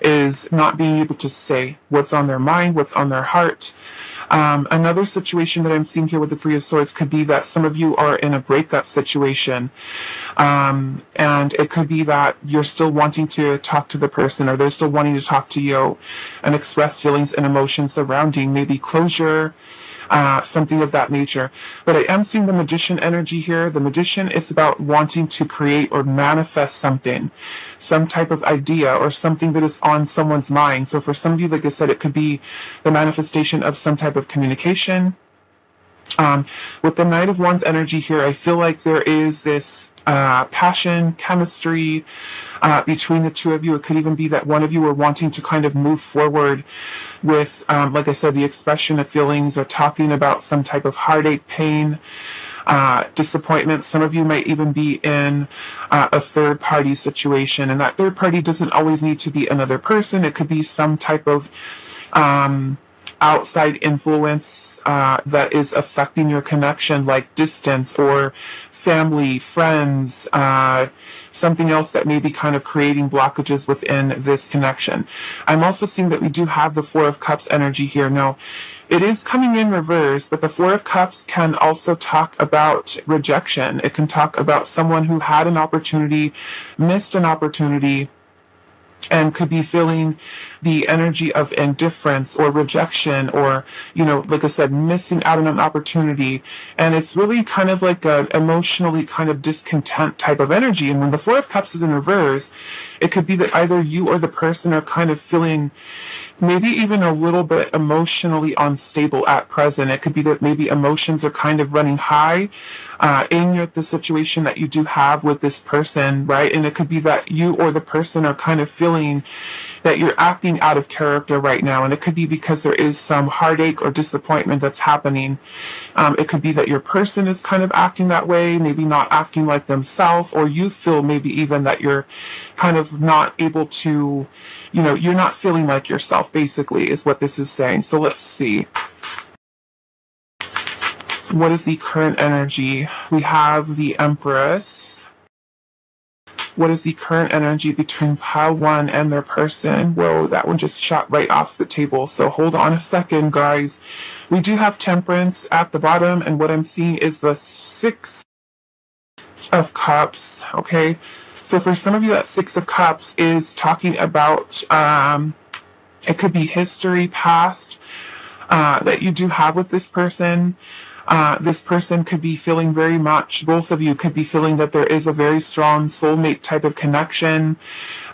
is not being able to say what's on their mind, what's on their heart. Another situation that I'm seeing here with the Three of Swords could be that some of you are in a breakup situation. And it could be that you're still wanting to talk to the person, or they're still wanting to talk to you and express feelings and emotions surrounding maybe closure, something of that nature. But I am seeing the Magician energy here. The Magician, it's about wanting to create or manifest something, some type of idea or something that is on someone's mind. So for some of you, like I said, it could be the manifestation of some type of communication. With the Knight of Wands energy here, I feel like there is this passion, chemistry between the two of you. It could even be that one of you are wanting to kind of move forward with, like I said, the expression of feelings, or talking about some type of heartache, pain, disappointment. Some of you might even be in a third party situation, and that third party doesn't always need to be another person. It could be some type of outside influence that is affecting your connection, like distance or family, friends, something else that may be kind of creating blockages within this connection. I'm also seeing that we do have the Four of Cups energy here. Now, it is coming in reverse, but the Four of Cups can also talk about rejection. It can talk about someone who had an opportunity, missed an opportunity, and could be feeling the energy of indifference or rejection, or, you know, like I said, missing out on an opportunity. And it's really kind of like an emotionally kind of discontent type of energy. And when the Four of Cups is in reverse, it could be that either you or the person are kind of feeling maybe even a little bit emotionally unstable at present. It could be that maybe emotions are kind of running high in the situation that you do have with this person, right? And it could be that you or the person are kind of feeling that you're acting out of character right now. And it could be because there is some heartache or disappointment that's happening. It could be that your person is kind of acting that way, maybe not acting like themselves, or you feel maybe even that you're kind of not able to, you know, you're not feeling like yourself, basically, is what this is saying. So let's see. What is the current energy? We have the Empress. What is the current energy between pile one and their person? Whoa, that one just shot right off the table. So hold on a second, guys. We do have Temperance at the bottom, and what I'm seeing is the Six of Cups, okay? So for some of you, that Six of Cups is talking about, it could be history, past, that you do have with this person. This person could be feeling very much, both of you could be feeling that there is a very strong soulmate type of connection,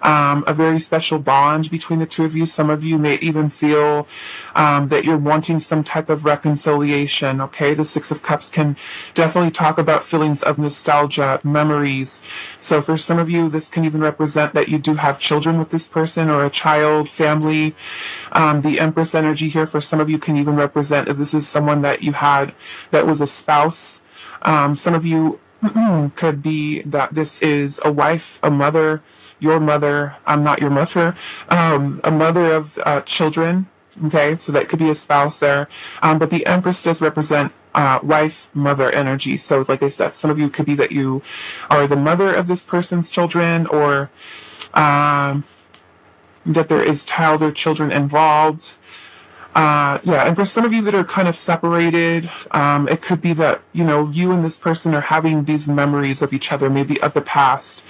a very special bond between the two of you. Some of you may even feel that you're wanting some type of reconciliation, okay? The Six of Cups can definitely talk about feelings of nostalgia, memories. So for some of you, this can even represent that you do have children with this person, or a child, family. The Empress energy here for some of you can even represent that this is someone that you had that was a spouse. Some of you could be that this is a wife, a mother, your mother, I'm not your mother, a mother of children, okay? So that could be a spouse there. But the Empress does represent wife, mother energy. So like I said, some of you could be that you are the mother of this person's children, or that there is child or children involved. Yeah, and for some of you that are kind of separated, it could be that, you know, you and this person are having these memories of each other, maybe of the past.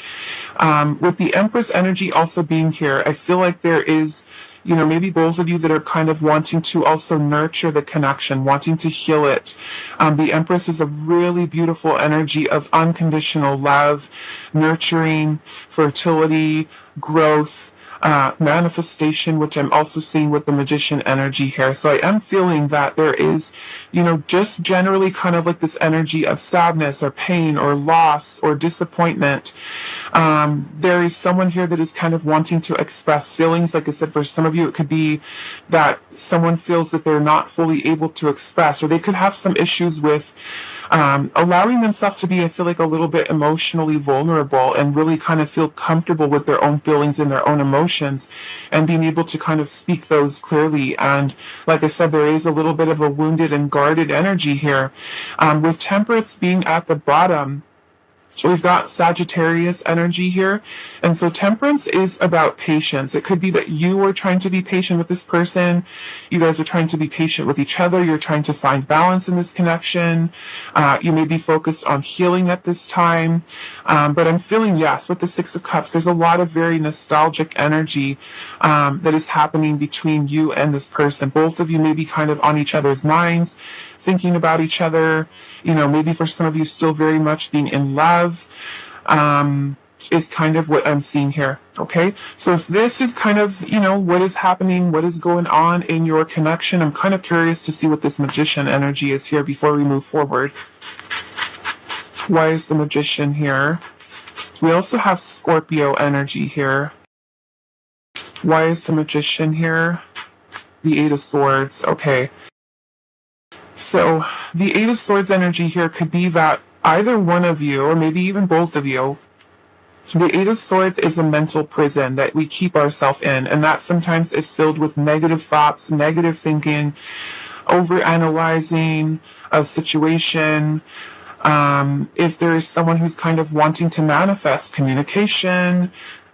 With the Empress energy also being here, I feel like there is, you know, maybe both of you that are kind of wanting to also nurture the connection, wanting to heal it. The Empress is a really beautiful energy of unconditional love, nurturing, fertility, growth, manifestation, which I'm also seeing with the Magician energy here. So I am feeling that there is, you know, just generally kind of like this energy of sadness or pain or loss or disappointment. There is someone here that is kind of wanting to express feelings. Like I said, for some of you, it could be that someone feels that they're not fully able to express, or they could have some issues with allowing themselves to be, I feel like, a little bit emotionally vulnerable, and really kind of feel comfortable with their own feelings and their own emotions, and being able to kind of speak those clearly. And like I said, there is a little bit of a wounded and guarded energy here. With Temperance being at the bottom, So we've got Sagittarius energy here. And so temperance is about patience. It could be that you are trying to be patient with this person. You guys are trying to be patient with each other. You're trying to find balance in this connection. You may be focused on healing at this time. But I'm feeling, yes, with the Six of Cups, there's a lot of very nostalgic energy that is happening between you and this person. Both of you may be kind of on each other's minds, thinking about each other, maybe for some of you still very much being in love, is kind of what I'm seeing here. Okay. So if this is kind of, what is happening, what is going on in your connection, I'm kind of curious to see what this Magician energy is here before we move forward. Why is the Magician here? We also have Scorpio energy here. Why is the Magician here? The Eight of Swords. Okay. So the Eight of Swords energy here could be that either one of you, or maybe even both of you, the Eight of Swords is a mental prison that we keep ourselves in, and that sometimes is filled with negative thoughts, negative thinking, overanalyzing a situation. If there is someone who's kind of wanting to manifest communication,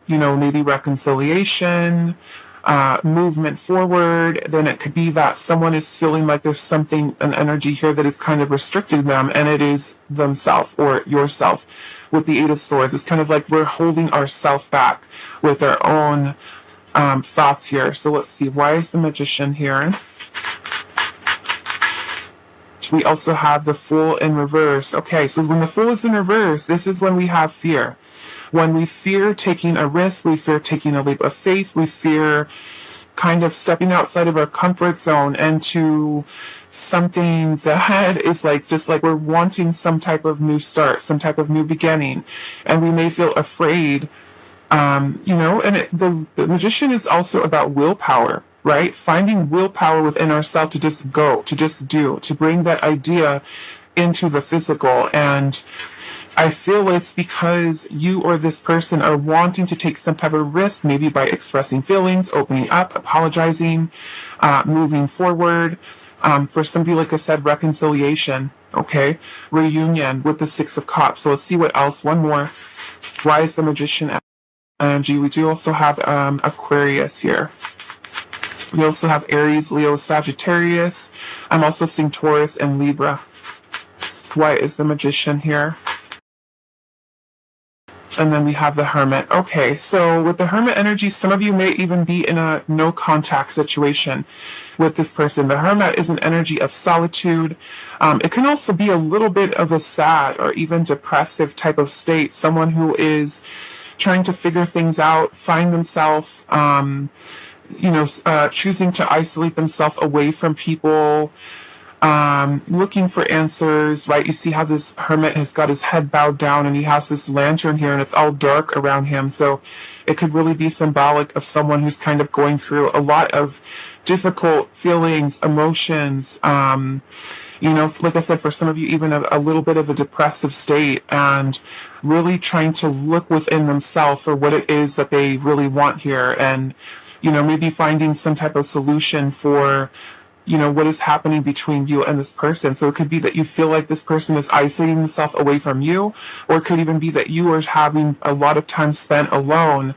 maybe reconciliation, movement forward, then it could be that someone is feeling like there's an energy here that is kind of restricting them, and it is themselves or yourself. With the Eight of Swords, it's kind of like we're holding ourselves back with our own thoughts here. So let's see, why is the Magician here? We also have the Fool in reverse. Okay, so when the Fool is in reverse, this is when we have fear. When we fear taking a risk, we fear taking a leap of faith, we fear kind of stepping outside of our comfort zone into something that is just like we're wanting some type of new start, some type of new beginning, and we may feel afraid. And the Magician is also about willpower, right? Finding willpower within ourselves to just go, to just do, to bring that idea into the physical. And I feel it's because you or this person are wanting to take some type of risk, maybe by expressing feelings, opening up, apologizing, moving forward. For somebody, like I said, reconciliation, okay? Reunion with the Six of Cups. So let's see what else. One more. Why is the Magician energy? We do also have Aquarius here. We also have Aries, Leo, Sagittarius. I'm also seeing Taurus and Libra. Why is the Magician here? And then we have the Hermit. Okay, so with the Hermit energy, some of you may even be in a no contact situation with this person. The Hermit is an energy of solitude. It can also be a little bit of a sad or even depressive type of state. Someone who is trying to figure things out, find themselves, choosing to isolate themselves away from people, looking for answers, right? You see how this Hermit has got his head bowed down and he has this lantern here and it's all dark around him. So it could really be symbolic of someone who's kind of going through a lot of difficult feelings, emotions, like I said, for some of you, even a little bit of a depressive state, and really trying to look within themselves for what it is that they really want here, and, maybe finding some type of solution for what is happening between you and this person. So it could be that you feel like this person is isolating themselves away from you, or it could even be that you are having a lot of time spent alone.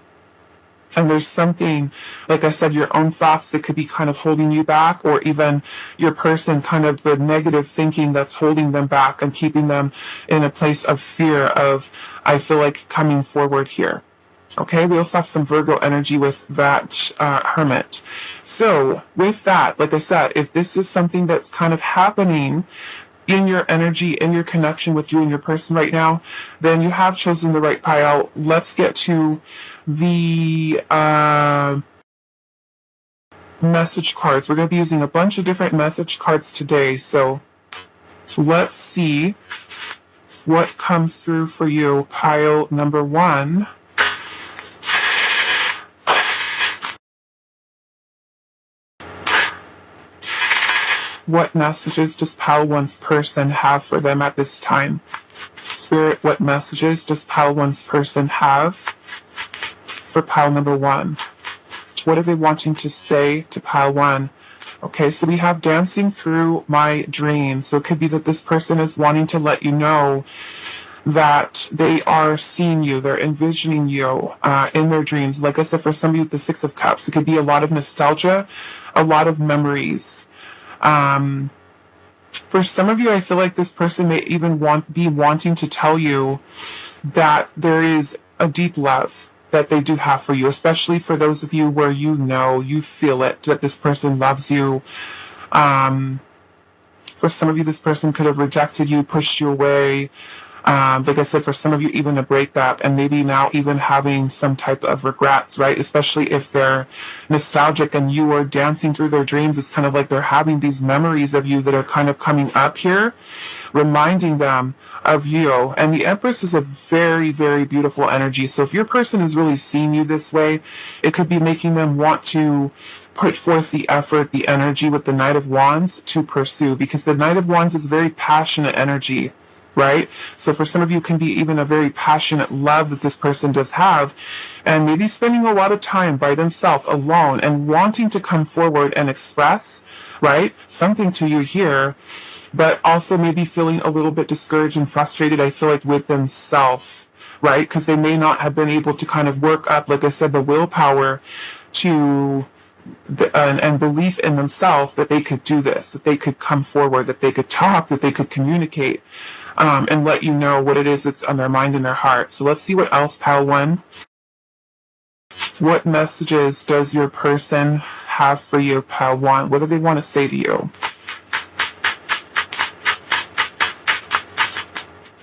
And there's something, like I said, your own thoughts that could be kind of holding you back, or even your person, kind of the negative thinking that's holding them back and keeping them in a place of fear of, I feel like, coming forward here. Okay, we also have some Virgo energy with that Hermit. So with that, like I said, if this is something that's kind of happening in your energy, in your connection with you and your person right now, then you have chosen the right pile. Let's get to the message cards. We're going to be using a bunch of different message cards today. So let's see what comes through for you. Pile number 1. What messages does pile 1's person have for them at this time? Spirit, what messages does pile 1's person have for pile number 1? What are they wanting to say to pile 1? Okay, so we have dancing through my dreams. So it could be that this person is wanting to let you know that they are seeing you, they're envisioning you in their dreams. Like I said, for some of you with the Six of Cups, it could be a lot of nostalgia, a lot of memories. For some of you, I feel like this person may even be wanting to tell you that there is a deep love that they do have for you, especially for those of you where you feel it, that this person loves you. For some of you, this person could have rejected you, pushed you away. Like I said, for some of you, even a breakup, and maybe now even having some type of regrets, right? Especially if they're nostalgic and you are dancing through their dreams. It's kind of like they're having these memories of you that are kind of coming up here, reminding them of you. And the Empress is a very, very beautiful energy. So if your person is really seeing you this way, it could be making them want to put forth the effort, the energy with the Knight of Wands to pursue, because the Knight of Wands is very passionate energy, right? So for some of you, it can be even a very passionate love that this person does have, and maybe spending a lot of time by themselves alone and wanting to come forward and express, right, something to you here, but also maybe feeling a little bit discouraged and frustrated, I feel like, with themselves, right? Because they may not have been able to kind of work up, like I said, the willpower to and belief in themselves that they could do this, that they could come forward, that they could talk, that they could communicate, and let you know what it is that's on their mind and their heart. So let's see what else, Pile 1. What messages does your person have for you, Pile 1? What do they want to say to you?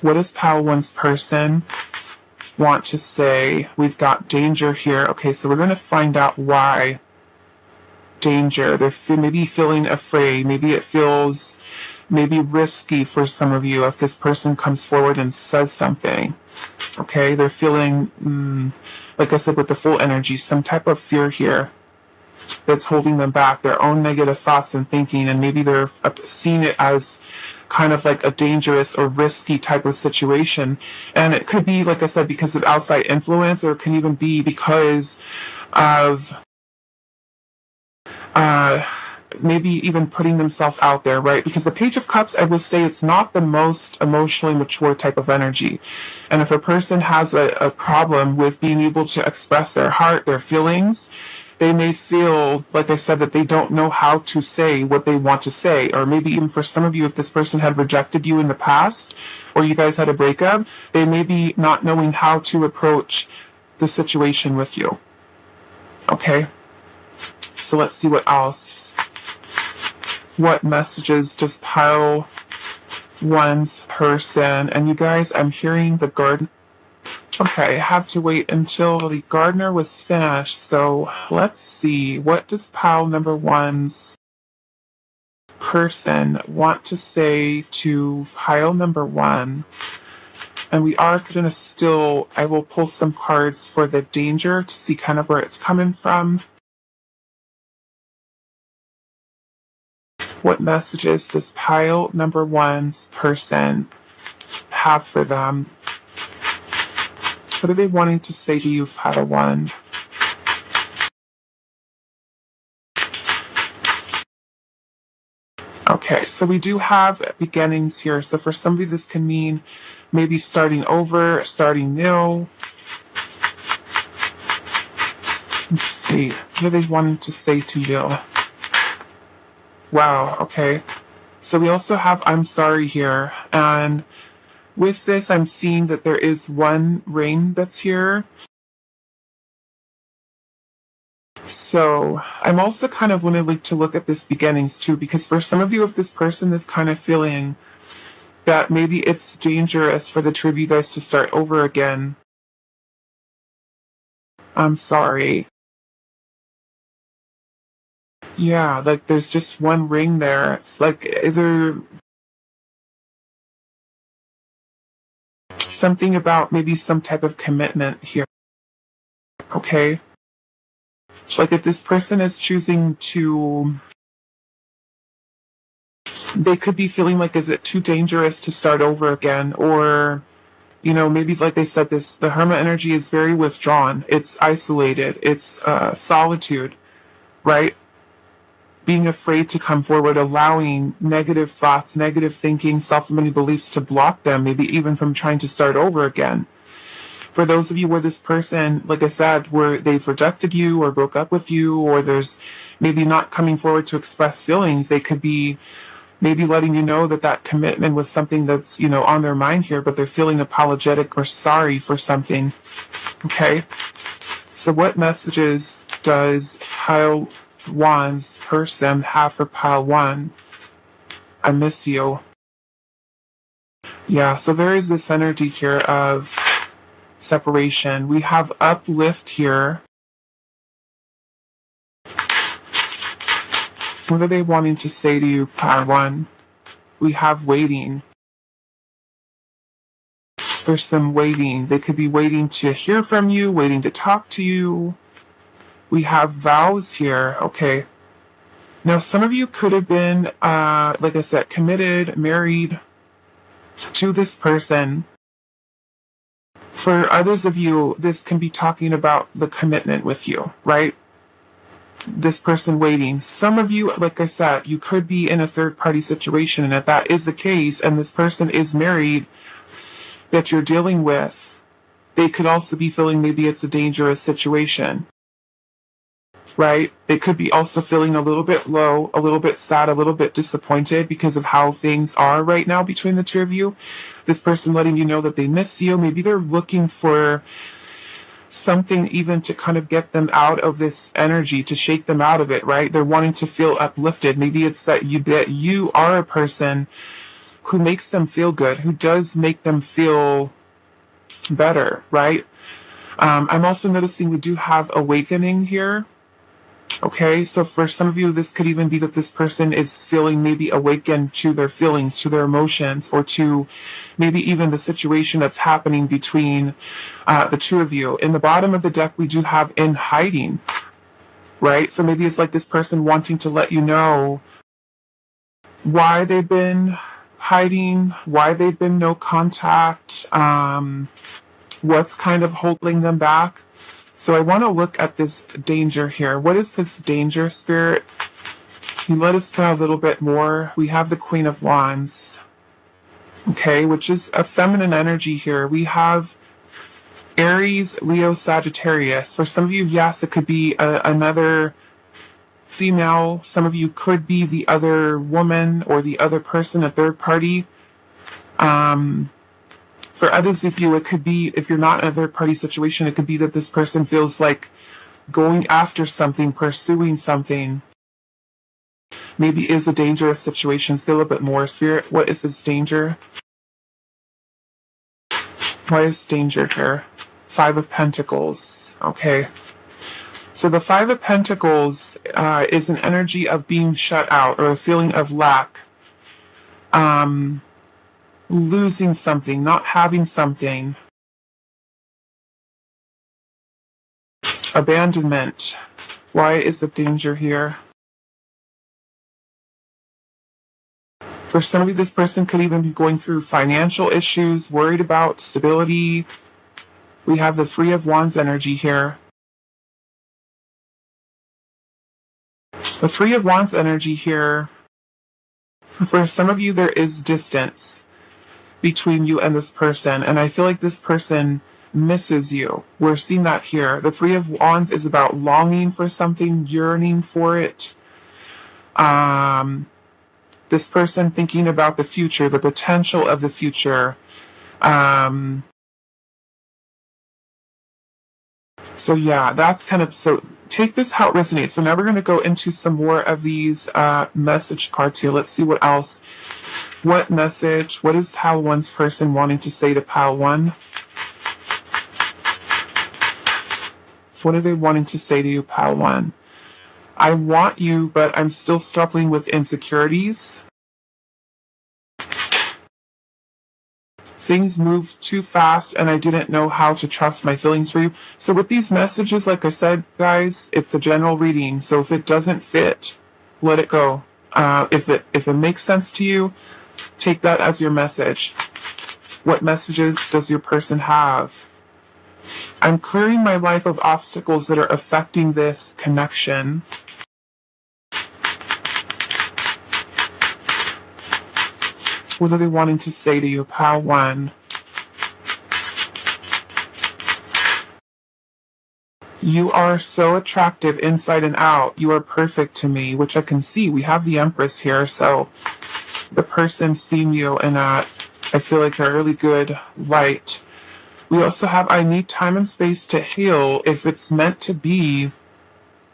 What does Pile 1's person want to say? We've got danger here. Okay, so we're going to find out why. Danger. They're maybe feeling afraid. Maybe it feels maybe risky for some of you if this person comes forward and says something. Okay, they're feeling, like I said, with the full energy, some type of fear here that's holding them back, their own negative thoughts and thinking, and maybe they're seeing it as kind of like a dangerous or risky type of situation. And it could be, like I said, because of outside influence, or it can even be because of maybe even putting themselves out there, right? Because the Page of Cups, I would say, it's not the most emotionally mature type of energy. And if a person has a problem with being able to express their heart, their feelings, they may feel, like I said, that they don't know how to say what they want to say. Or maybe even for some of you, if this person had rejected you in the past, or you guys had a breakup, they may be not knowing how to approach the situation with you. Okay? So let's see what else. What messages does Pile 1's person? And you guys, I'm hearing the garden. Okay, I have to wait until the gardener was finished. So let's see. What does Pile number 1's person want to say to Pile number 1? And we are going to I will pull some cards for the danger to see kind of where it's coming from. What messages does Pile number 1's person have for them? What are they wanting to say to you, Pile 1? Okay, so we do have beginnings here. So for somebody, this can mean maybe starting over, starting new. Let's see. What are they wanting to say to you? Wow, okay. So we also have I'm sorry here. And with this, I'm seeing that there is one ring that's here. So I'm also kind of wanting to look at this beginnings too, because for some of you, if this person is kind of feeling that maybe it's dangerous for the two of you guys to start over again. I'm sorry. Yeah, like there's just one ring there. It's like either something about maybe some type of commitment here. Okay? Like if this person is choosing to, they could be feeling like, is it too dangerous to start over again? Or, you know, maybe like they said, the Hermit energy is very withdrawn. It's isolated. It's solitude, right? being afraid to come forward, allowing negative thoughts, negative thinking, self-limiting beliefs to block them, maybe even from trying to start over again. For those of you where this person, like I said, where they've rejected you or broke up with you, or there's maybe not coming forward to express feelings, they could be maybe letting you know that that commitment was something that's, on their mind here, but they're feeling apologetic or sorry for something. Okay? So what messages does Pile 1's person have for Pile 1? I miss you. Yeah, so there is this energy here of separation. We have uplift here. What are they wanting to say to you, Pile 1? We have waiting. There's some waiting. They could be waiting to hear from you, waiting to talk to you. We have vows here. Okay. Now, some of you could have been, like I said, committed, married to this person. For others of you, this can be talking about the commitment with you, right? This person waiting. Some of you, like I said, you could be in a third-party situation, and if that is the case, and this person is married that you're dealing with, they could also be feeling maybe it's a dangerous situation, right? They could be also feeling a little bit low, a little bit sad, a little bit disappointed because of how things are right now between the two of you. This person letting you know that they miss you. Maybe they're looking for something even to kind of get them out of this energy, to shake them out of it, right? They're wanting to feel uplifted. Maybe it's that you are a person who makes them feel good, who does make them feel better, right? I'm also noticing we do have awakening here. Okay, so for some of you, this could even be that this person is feeling maybe awakened to their feelings, to their emotions, or to maybe even the situation that's happening between the two of you. In the bottom of the deck, we do have in hiding, right? So maybe it's like this person wanting to let you know why they've been hiding, why they've been no contact, what's kind of holding them back. So I want to look at this danger here. What is this danger, Spirit? Can you let us know a little bit more? We have the Queen of Wands, okay, which is a feminine energy here. We have Aries, Leo, Sagittarius. For some of you, yes, it could be another female. Some of you could be the other woman or the other person, a third party. For others of you, it could be, if you're not in a third-party situation, it could be that this person feels like going after something, pursuing something. Maybe is a dangerous situation. Say a little bit more, Spirit. What is this danger? Why is danger here? 5 of Pentacles. Okay. So the 5 of Pentacles is an energy of being shut out or a feeling of lack. Losing something, not having something. Abandonment. Why is the danger here? For some of you, this person could even be going through financial issues, worried about stability. We have the 3 of Wands energy here. The 3 of Wands energy here. For some of you, there is distance between you and this person, and I feel like this person misses you. We're seeing that here. The 3 of Wands is about longing for something, yearning for it. This person thinking about the future, the potential of the future. So yeah, that's kind of, so take this how it resonates. So now we're going to go into some more of these message cards here. Let's see what else. What message, what is Pile 1's person wanting to say to Pile 1? What are they wanting to say to you, Pile 1? I want you, but I'm still struggling with insecurities. Things moved too fast and I didn't know how to trust my feelings for you. So with these messages, like I said, guys, it's a general reading. So if it doesn't fit, let it go. If it makes sense to you, take that as your message. What messages does your person have? I'm clearing my life of obstacles that are affecting this connection. What are they wanting to say to you, pile one? You are so attractive inside and out. You are perfect to me, which I can see. We have the Empress here, so the person seeing you in a, I feel like, a really good light. We also have, I need time and space to heal. If it's meant to be,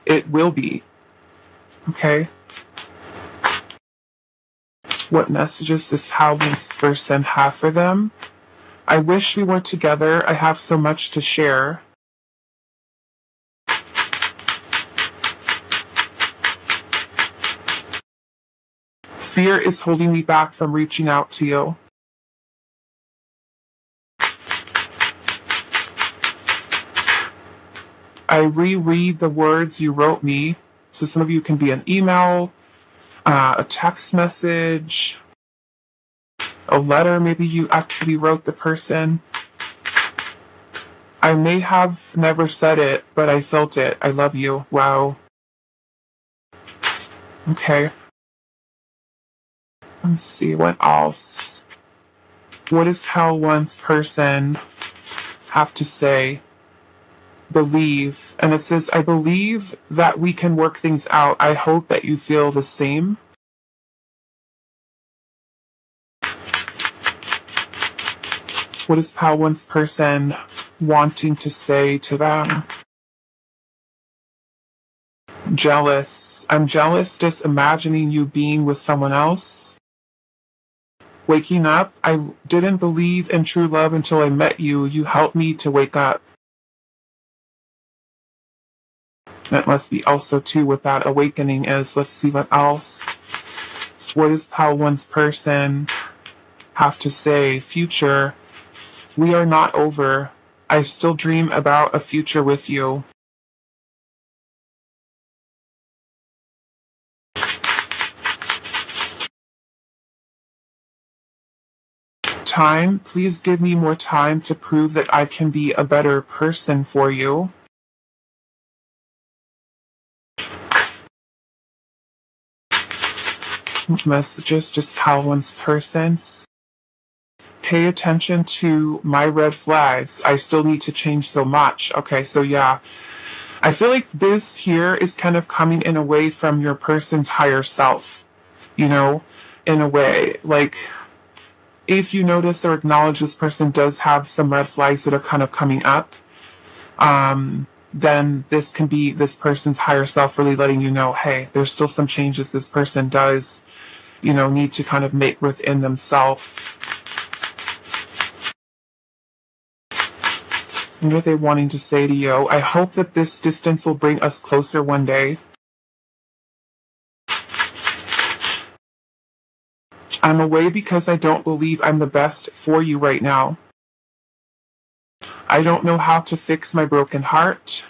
it will be. Okay? What messages does Howland's person have for them? I wish we were together. I have so much to share. Fear is holding me back from reaching out to you. I reread the words you wrote me. So some of you can be an email, a text message, a letter. Maybe you actually wrote the person. I may have never said it, but I felt it. I love you. Wow. Okay. Let's see what else. What does Hell One's person have to say? Believe. And it says, I believe that we can work things out. I hope that you feel the same. What is Pal One's person wanting to say to them? Jealous. I'm jealous just imagining you being with someone else. Waking up. I didn't believe in true love until I met you. You helped me to wake up. That must be also too what that awakening is. Let's see what else. What does Pal One's person have to say? Future. We are not over. I still dream about a future with you. Time. Please give me more time to prove that I can be a better person for you. Messages, just Pal One's persons. Pay attention to my red flags. I still need to change so much. Okay, so yeah. I feel like this here is kind of coming in a way from your person's higher self, you know, in a way. Like, if you notice or acknowledge this person does have some red flags that are kind of coming up, then this can be this person's higher self really letting you know, hey, there's still some changes this person does, you know, need to kind of make within themselves. What are they wanting to say to you? I hope that this distance will bring us closer one day. I'm away because I don't believe I'm the best for you right now. I don't know how to fix my broken heart.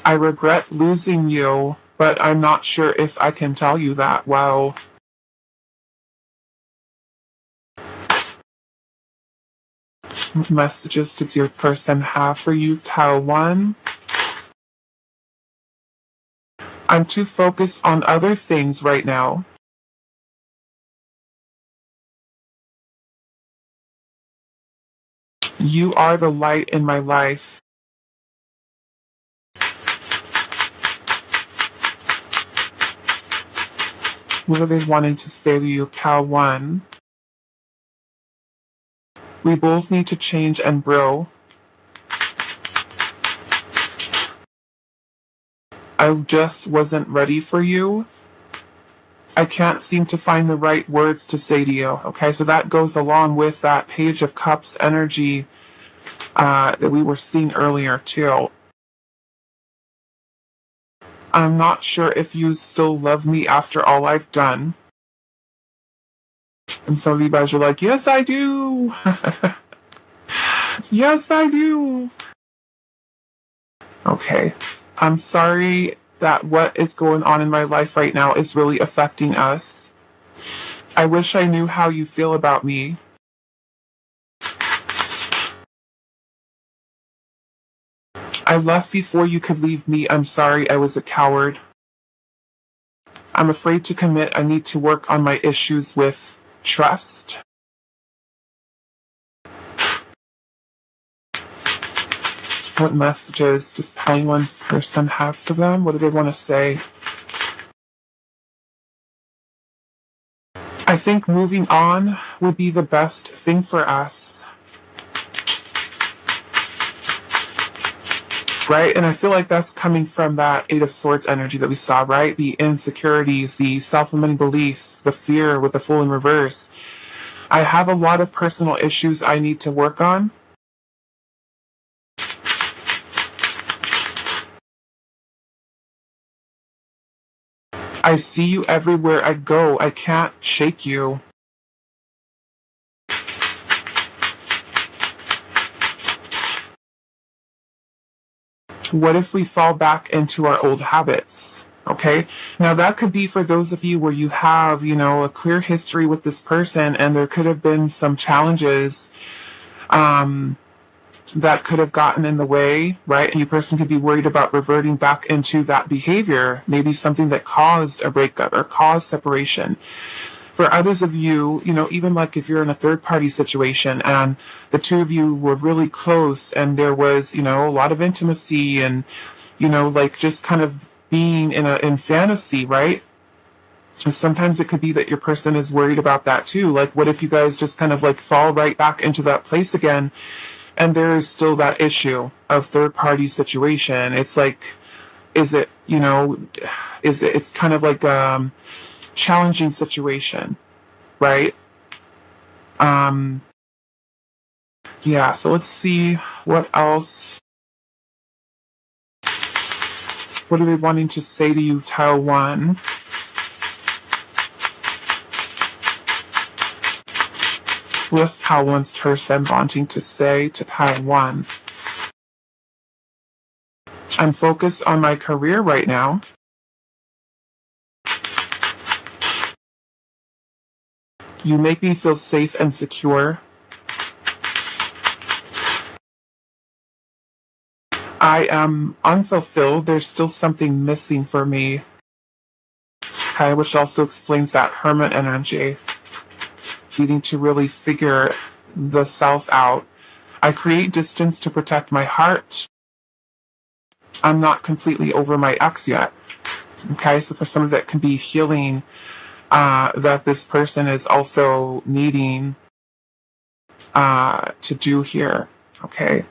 I regret losing you, but I'm not sure if I can tell you that. Wow. What messages does your person have for you, Tao One? I'm too focused on other things right now. You are the light in my life. What are they wanting to say to you, Cal One? We both need to change and grow. I just wasn't ready for you. I can't seem to find the right words to say to you. Okay, so that goes along with that Page of Cups energy that we were seeing earlier too. I'm not sure if you still love me after all I've done. And some of you guys are like, yes, I do. Yes, I do. Okay. I'm sorry that what is going on in my life right now is really affecting us. I wish I knew how you feel about me. I left before you could leave me. I'm sorry I was a coward. I'm afraid to commit. I need to work on my issues with trust. What messages does One's person have for them? What do they want to say? I think moving on would be the best thing for us. Right? And I feel like that's coming from that Eight of Swords energy that we saw, right? The insecurities, the self-limiting beliefs, the fear with the Fool in reverse. I have a lot of personal issues I need to work on. I see you everywhere I go. I can't shake you. What if we fall back into our old habits? Okay. Now that could be for those of you where you have, a clear history with this person and there could have been some challenges, that could have gotten in the way, right? And your person could be worried about reverting back into that behavior, maybe something that caused a breakup or caused separation. For others of you, even like if you're in a third party situation and the two of you were really close and there was, a lot of intimacy and, like just kind of being in fantasy, right? And sometimes it could be that your person is worried about that too. Like, what if you guys just kind of like fall right back into that place again? And there is still that issue of third party situation. It's like, is it, it's kind of like challenging situation, right? Yeah, so let's see what else. What are they wanting to say to you, Tile 1? What's Tile 1's person wanting to say to Tile 1? I'm focused on my career right now. You make me feel safe and secure. I am unfulfilled. There's still something missing for me. Okay, which also explains that Hermit energy. Needing to really figure the self out. I create distance to protect my heart. I'm not completely over my ex yet. Okay, so for some of that can be healing that this person is also needing to do here. Okay.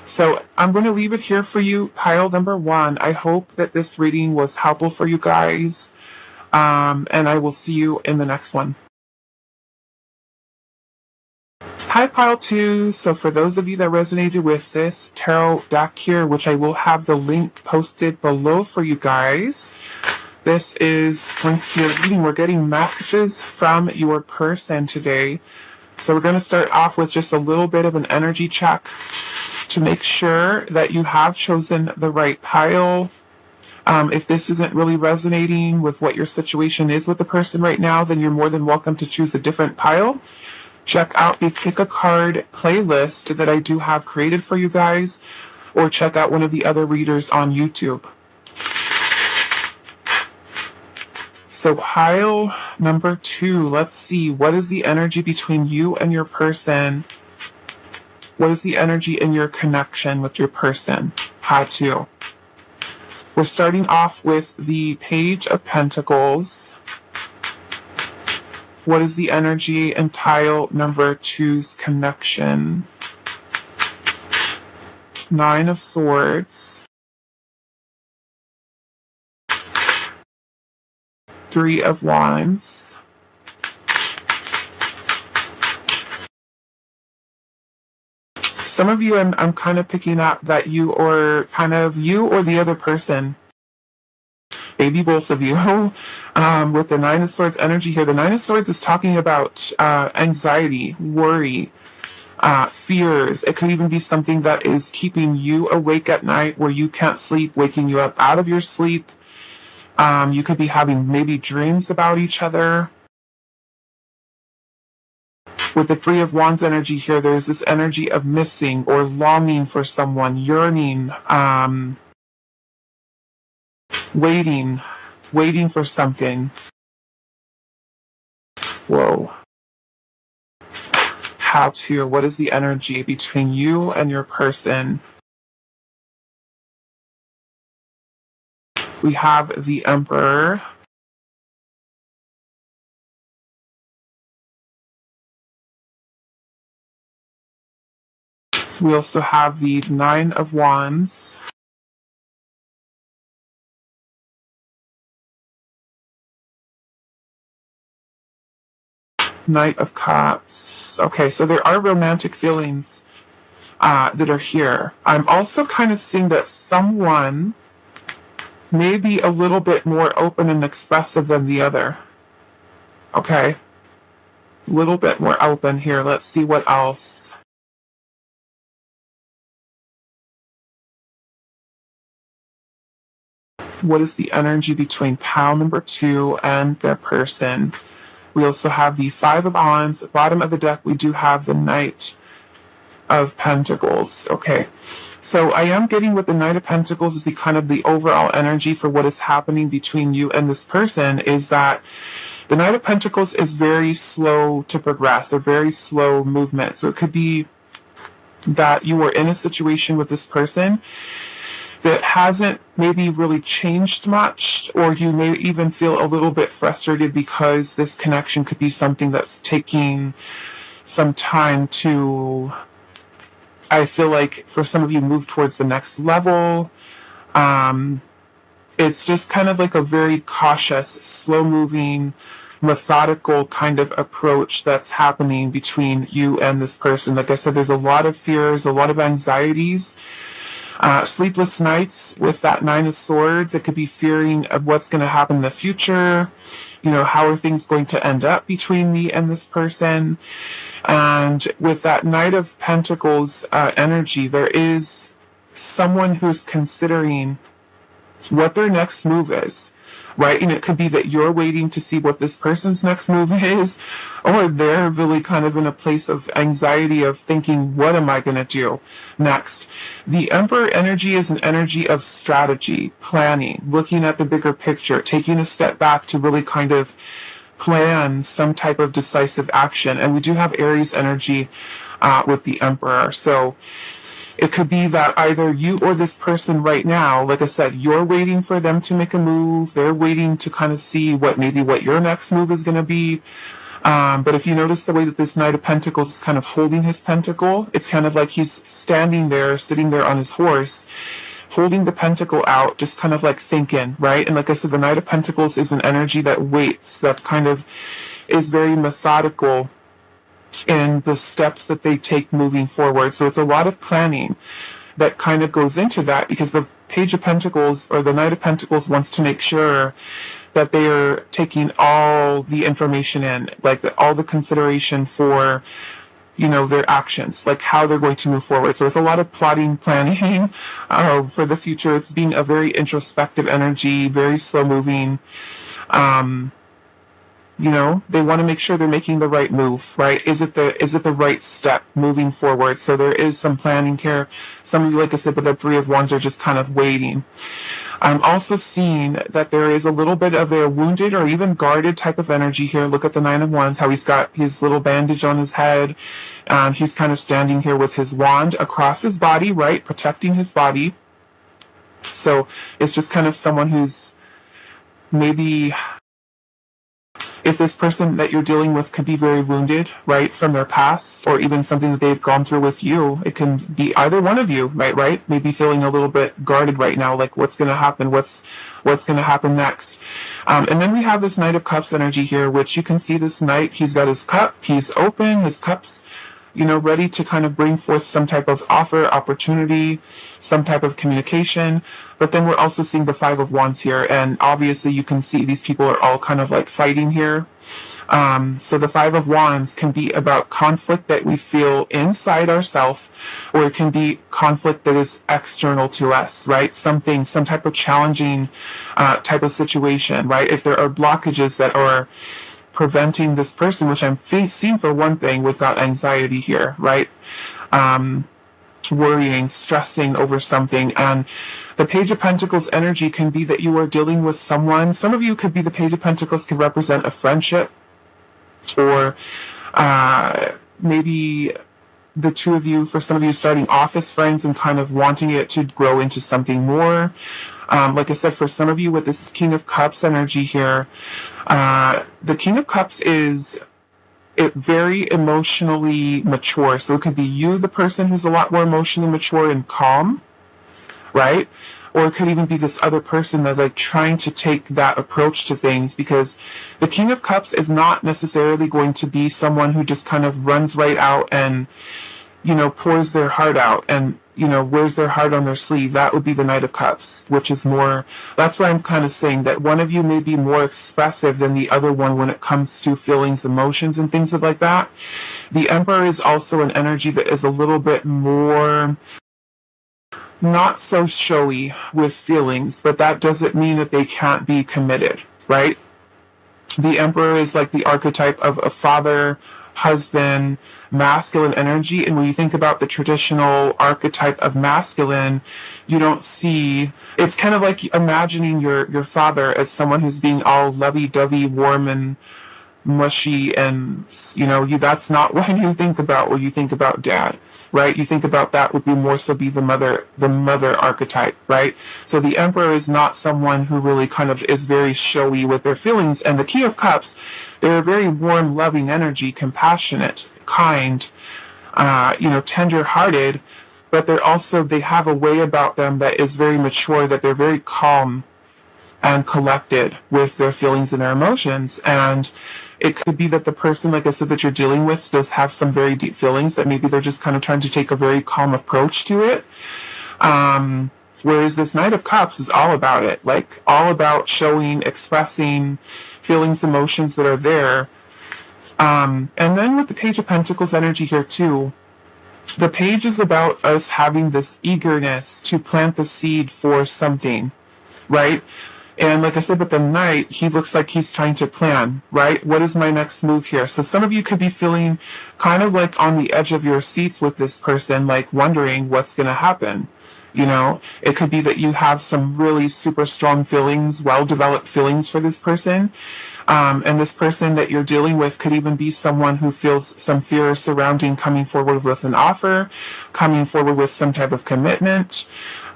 So I'm going to leave it here for you, pile number 1. I hope that this reading was helpful for you guys. And I will see you in the next one. Hi, pile 2. So for those of you that resonated with this tarot deck here, which I will have the link posted below for you guys, this is going to be a reading. We're getting messages from your person today. So we're going to start off with just a little bit of an energy check to make sure that you have chosen the right pile. If this isn't really resonating with what your situation is with the person right now, then you're more than welcome to choose a different pile. Check out the Pick a Card playlist that I do have created for you guys, or check out one of the other readers on YouTube. So pile number 2, let's see, what is the energy between you and your person? What is the energy in your connection with your person? Pile 2. We're starting off with the Page of Pentacles. What is the energy in tile number 2's connection? Nine of Swords. 3 of Wands. Some of you, I'm kind of picking up that you or the other person, maybe both of you, with the Nine of Swords energy here. The Nine of Swords is talking about anxiety, worry, fears. It could even be something that is keeping you awake at night where you can't sleep, waking you up out of your sleep. You could be having maybe dreams about each other. With the Three of Wands energy here, there's this energy of missing or longing for someone, yearning, waiting. waiting for something. Whoa. What is the energy between you and your person? We have the Emperor. We also have the Nine of Wands. Knight of Cups. Okay, so there are romantic feelings that are here. I'm also kind of seeing that someone may be a little bit more open and expressive than the other. Okay. A little bit more open here. Let's see what else. What is the energy between pile number 2 and their person? We also have the Five of Wands. Bottom of the deck, we do have the Knight of Pentacles. Okay. So I am getting with the Knight of Pentacles is the kind of the overall energy for what is happening between you and this person is that the Knight of Pentacles is very slow to progress, a very slow movement. So it could be that you are in a situation with this person that hasn't maybe really changed much, or you may even feel a little bit frustrated because this connection could be something that's taking some time to, I feel like for some of you, move towards the next level. It's just kind of like a very cautious, slow-moving, methodical kind of approach that's happening between you and this person. Like I said, there's a lot of fears, a lot of anxieties. Sleepless nights with that Nine of Swords. It could be fearing of what's going to happen in the future. You know, how are things going to end up between me and this person? And with that Knight of Pentacles energy, there is someone who's considering what their next move is, right? And it could be that you're waiting to see what this person's next move is, or they're really kind of in a place of anxiety of thinking, what am I going to do next? The Emperor energy is an energy of strategy, planning, looking at the bigger picture, taking a step back to really kind of plan some type of decisive action. And we do have Aries energy with the Emperor. So it could be that either you or this person right now, like I said, you're waiting for them to make a move. They're waiting to kind of see what your next move is going to be. But if you notice the way that this Knight of Pentacles is kind of holding his pentacle, it's kind of like he's standing there, sitting there on his horse, holding the pentacle out, just kind of like thinking, right? And like I said, the Knight of Pentacles is an energy that waits, that kind of is very methodical in the steps that they take moving forward. So it's a lot of planning that kind of goes into that, because the Page of Pentacles or the Knight of Pentacles wants to make sure that they are taking all the information in, like all the consideration for, you know, their actions, like how they're going to move forward. So it's a lot of plotting, planning for the future. It's being a very introspective energy, very slow moving. You know, they want to make sure they're making the right move, right? Is it the right step moving forward? So there is some planning here. Some of you, like I said, with the Three of Wands are just kind of waiting. I'm also seeing that there is a little bit of a wounded or even guarded type of energy here. Look at the Nine of Wands, how he's got his little bandage on his head. He's kind of standing here with his wand across his body, right? Protecting his body. So it's just kind of someone who's maybe, if this person that you're dealing with could be very wounded, right, from their past, or even something that they've gone through with you, it can be either one of you, right? Maybe feeling a little bit guarded right now, like what's going to happen, what's going to happen next. And then we have this Knight of Cups energy here, which you can see this Knight, he's got his cup, he's open, his cup's, you know, ready to kind of bring forth some type of offer, opportunity, some type of communication. But then we're also seeing the Five of Wands here, and obviously you can see these people are all kind of like fighting here. So the Five of Wands can be about conflict that we feel inside ourselves, or it can be conflict that is external to us, right? Some type of challenging type of situation, right? If there are blockages that are preventing this person, which I'm seeing for one thing, we've got anxiety here, right? worrying, stressing over something. And the Page of Pentacles energy can be that you are dealing with someone. Some of you could be, the Page of Pentacles could represent a friendship, or maybe the two of you, for some of you, starting off as friends and kind of wanting it to grow into something more. Like I said, for some of you with this King of Cups energy here, the King of Cups is very emotionally mature. So it could be you, the person who's a lot more emotionally mature and calm, right? Or it could even be this other person that's like trying to take that approach to things, because the King of Cups is not necessarily going to be someone who just kind of runs right out and, you know, pours their heart out and, you know, wears their heart on their sleeve. That would be the Knight of Cups, which is more, that's why I'm kind of saying that one of you may be more expressive than the other one when it comes to feelings, emotions, and things like that. The Emperor is also an energy that is a little bit more not so showy with feelings, but that doesn't mean that they can't be committed, right? The Emperor is like the archetype of a father, husband, masculine energy. And when you think about the traditional archetype of masculine, you don't see, it's kind of like imagining your father as someone who's being all lovey-dovey, warm and mushy, and you know, that's not what you think about when you think about dad, right? You think about that would be more so be the mother archetype, right? So the Emperor is not someone who really kind of is very showy with their feelings. And the King of Cups, they're a very warm, loving energy, compassionate, kind, you know, tender-hearted, but they have a way about them that is very mature, that they're very calm and collected with their feelings and their emotions. And it could be that the person, like I said, that you're dealing with does have some very deep feelings, that maybe they're just kind of trying to take a very calm approach to it. Whereas this Knight of Cups is all about it, like all about showing, expressing feelings, emotions that are there. And then with the Page of Pentacles energy here too, the page is about us having this eagerness to plant the seed for something, right? And like I said, with the Knight, he looks like he's trying to plan, right? What is my next move here? So some of you could be feeling kind of like on the edge of your seats with this person, like wondering what's going to happen. You know, it could be that you have some really super strong feelings, well-developed feelings for this person. And this person that you're dealing with could even be someone who feels some fear surrounding coming forward with an offer, coming forward with some type of commitment,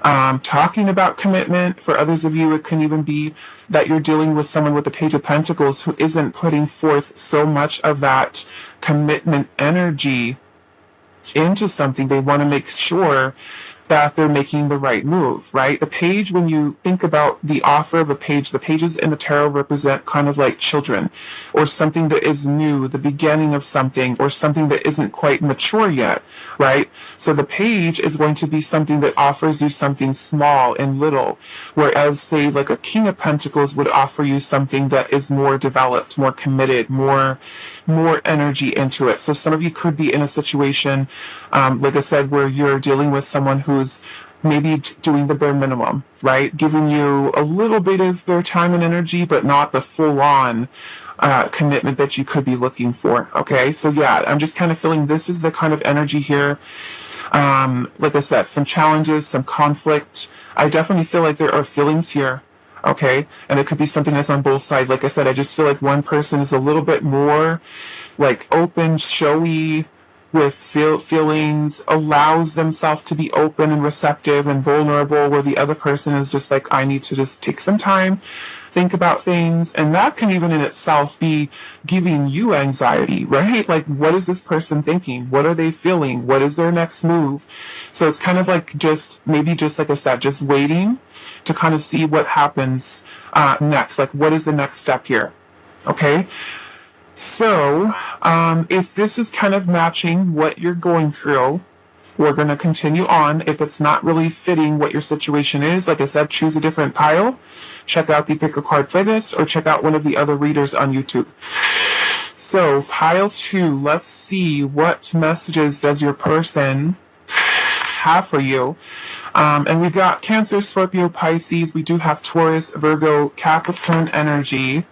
talking about commitment. For others of you, it can even be that you're dealing with someone with the Page of Pentacles who isn't putting forth so much of that commitment energy into something. They want to make sure that they're making the right move, right? The page, when you think about the offer of a page, the pages in the tarot represent kind of like children, or something that is new, the beginning of something, or something that isn't quite mature yet, right? So the page is going to be something that offers you something small and little, whereas, say, like a King of Pentacles would offer you something that is more developed, more committed, more energy into it. So some of you could be in a situation, like I said, where you're dealing with someone who's maybe doing the bare minimum, right? Giving you a little bit of their time and energy, but not the full-on commitment that you could be looking for, okay? So yeah, I'm just kind of feeling this is the kind of energy here. Like I said, some challenges, some conflict. I definitely feel like there are feelings here. Okay, and it could be something that's on both sides. Like I said, I just feel like one person is a little bit more like open, showy with feelings, allows themselves to be open and receptive and vulnerable, where the other person is just like, I need to just take some time, think about things. And that can even in itself be giving you anxiety, right? Like, what is this person thinking? What are they feeling? What is their next move? So it's kind of like just, maybe just like I said, just waiting to kind of see what happens next. Like, what is the next step here? Okay. So, if this is kind of matching what you're going through, we're going to continue on. If it's not really fitting what your situation is, like I said, choose a different pile. Check out the Pick a Card playlist, or check out one of the other readers on YouTube. So, pile 2, let's see what messages does your person have for you. And we've got Cancer, Scorpio, Pisces. We do have Taurus, Virgo, Capricorn energy.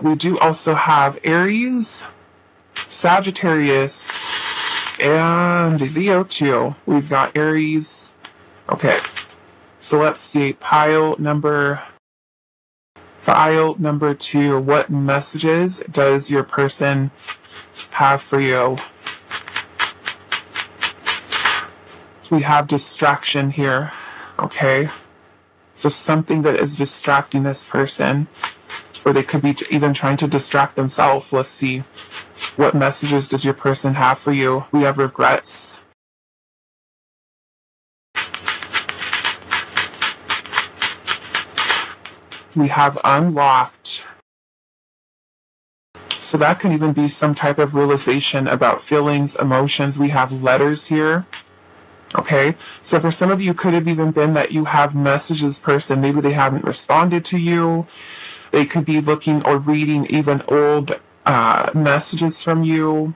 We do also have Aries, Sagittarius, and Leo too. We've got Aries. Okay, so let's see. Pile number 2. What messages does your person have for you? We have distraction here. Okay, so something that is distracting this person, or they could be even trying to distract themselves. Let's see. What messages does your person have for you? We have regrets. We have unlocked. So that can even be some type of realization about feelings, emotions. We have letters here. Okay, so for some of you, could have even been that you have messaged this person. Maybe they haven't responded to you. They could be looking or reading even old messages from you.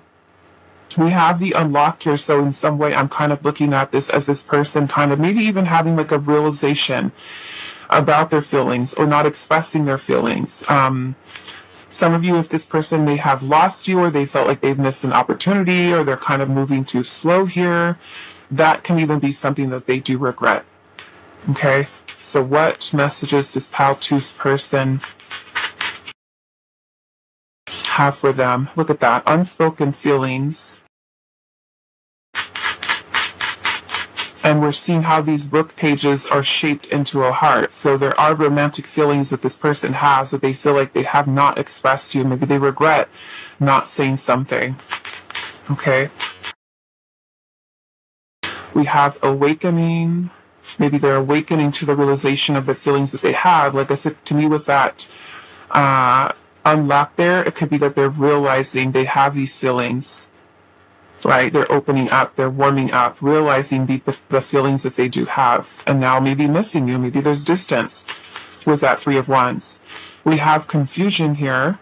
We have the unlock here, so in some way I'm kind of looking at this as this person kind of maybe even having like a realization about their feelings or not expressing their feelings. Some of you, if this person may have lost you or they felt like they've missed an opportunity or they're kind of moving too slow here, that can even be something that they do regret. Okay, so what messages does Pile 2's person have for them? Look at that, unspoken feelings. And we're seeing how these book pages are shaped into a heart. So there are romantic feelings that this person has that they feel like they have not expressed to you. Maybe they regret not saying something. Okay. We have awakening. Maybe they're awakening to the realization of the feelings that they have. Like I said, to me with that unlock there, it could be that they're realizing they have these feelings. Right, they're opening up, they're warming up, realizing the feelings that they do have, and now maybe missing you, maybe there's distance with that 3 of Wands. We have confusion here.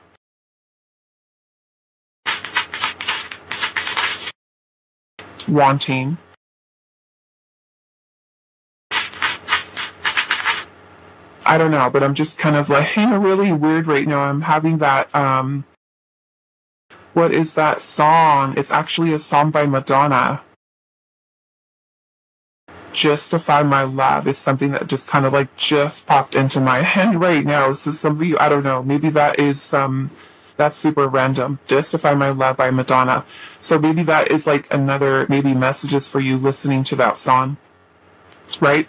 Wanting. I don't know, but I'm just kind of like really weird right now. I'm having that, what is that song? It's actually a song by Madonna. Justify My Love is something that just kind of like just popped into my head right now. So some of you, I don't know, maybe that is that's super random. Justify My Love by Madonna. So maybe that is like another maybe messages for you listening to that song. Right?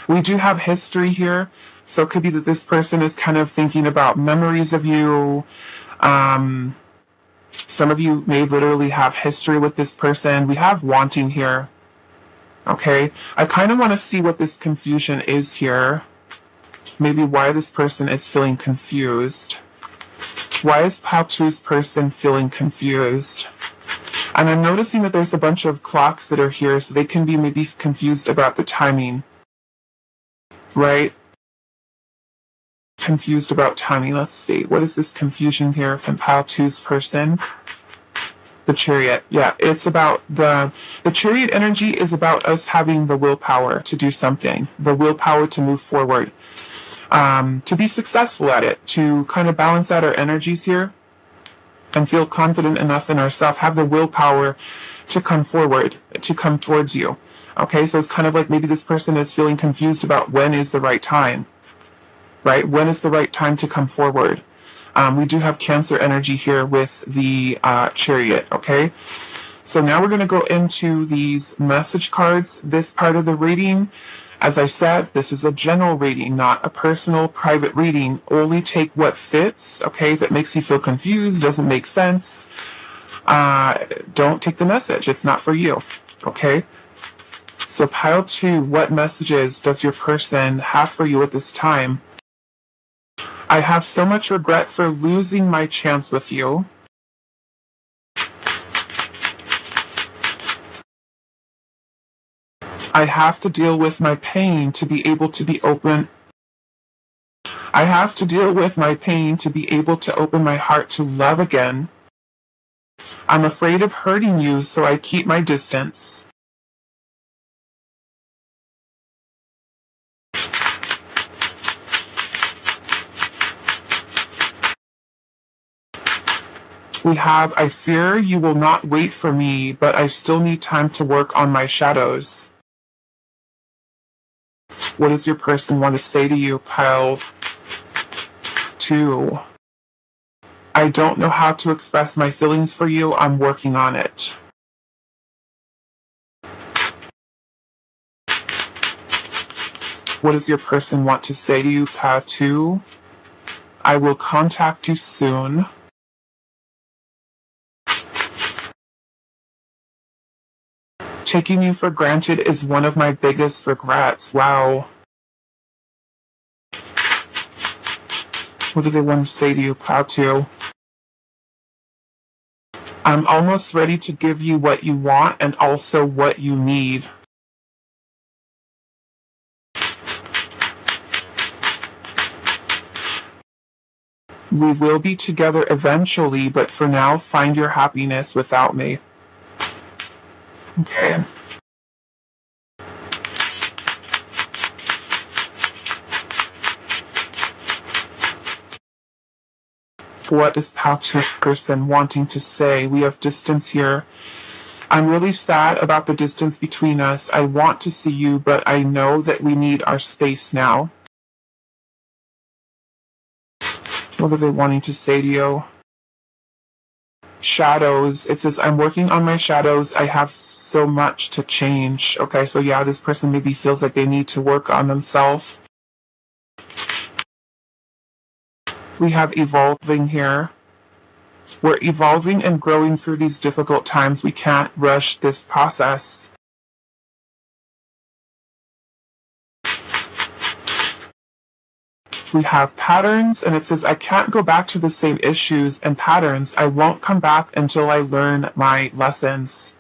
We do have history here. So it could be that this person is kind of thinking about memories of you. Some of you may literally have history with this person. We have wanting here. Okay, I kind of want to see what this confusion is here. Maybe why this person is feeling confused. Why is Pile 2's person feeling confused? And I'm noticing that there's a bunch of clocks that are here, so they can be maybe confused about the timing. Right? Confused about timing. Let's see. What is this confusion here from Pile 2's person? The Chariot. Yeah, it's about the Chariot energy is about us having the willpower to do something, the willpower to move forward, to be successful at it, to kind of balance out our energies here and feel confident enough in ourselves, have the willpower to come forward, to come towards you. Okay, so it's kind of like maybe this person is feeling confused about when is the right time, right? When is the right time to come forward? We do have Cancer energy here with the Chariot, okay? So now we're going to go into these message cards. This part of the reading, as I said, this is a general reading, not a personal, private reading. Only take what fits, okay? If it makes you feel confused, doesn't make sense, don't take the message. It's not for you, okay? So Pile 2, what messages does your person have for you at this time? I have so much regret for losing my chance with you. I have to deal with my pain to be able to be open. I have to deal with my pain to be able to open my heart to love again. I'm afraid of hurting you, so I keep my distance. We have, I fear you will not wait for me, but I still need time to work on my shadows. What does your person want to say to you, pile 2? I don't know how to express my feelings for you. I'm working on it. What does your person want to say to you, pile 2? I will contact you soon. Taking you for granted is one of my biggest regrets. Wow. What do they want to say to you, pile 2? I'm almost ready to give you what you want and also what you need. We will be together eventually, but for now, find your happiness without me. Okay. What is Paltru's person wanting to say? We have distance here. I'm really sad about the distance between us. I want to see you, but I know that we need our space now. What are they wanting to say to you? Shadows. It says, I'm working on my shadows. I have so much to change. Okay, so yeah, this person maybe feels like they need to work on themselves. We have evolving here. We're evolving and growing through these difficult times. We can't rush this process. We have patterns, and it says, I can't go back to the same issues and patterns. I won't come back until I learn my lessons.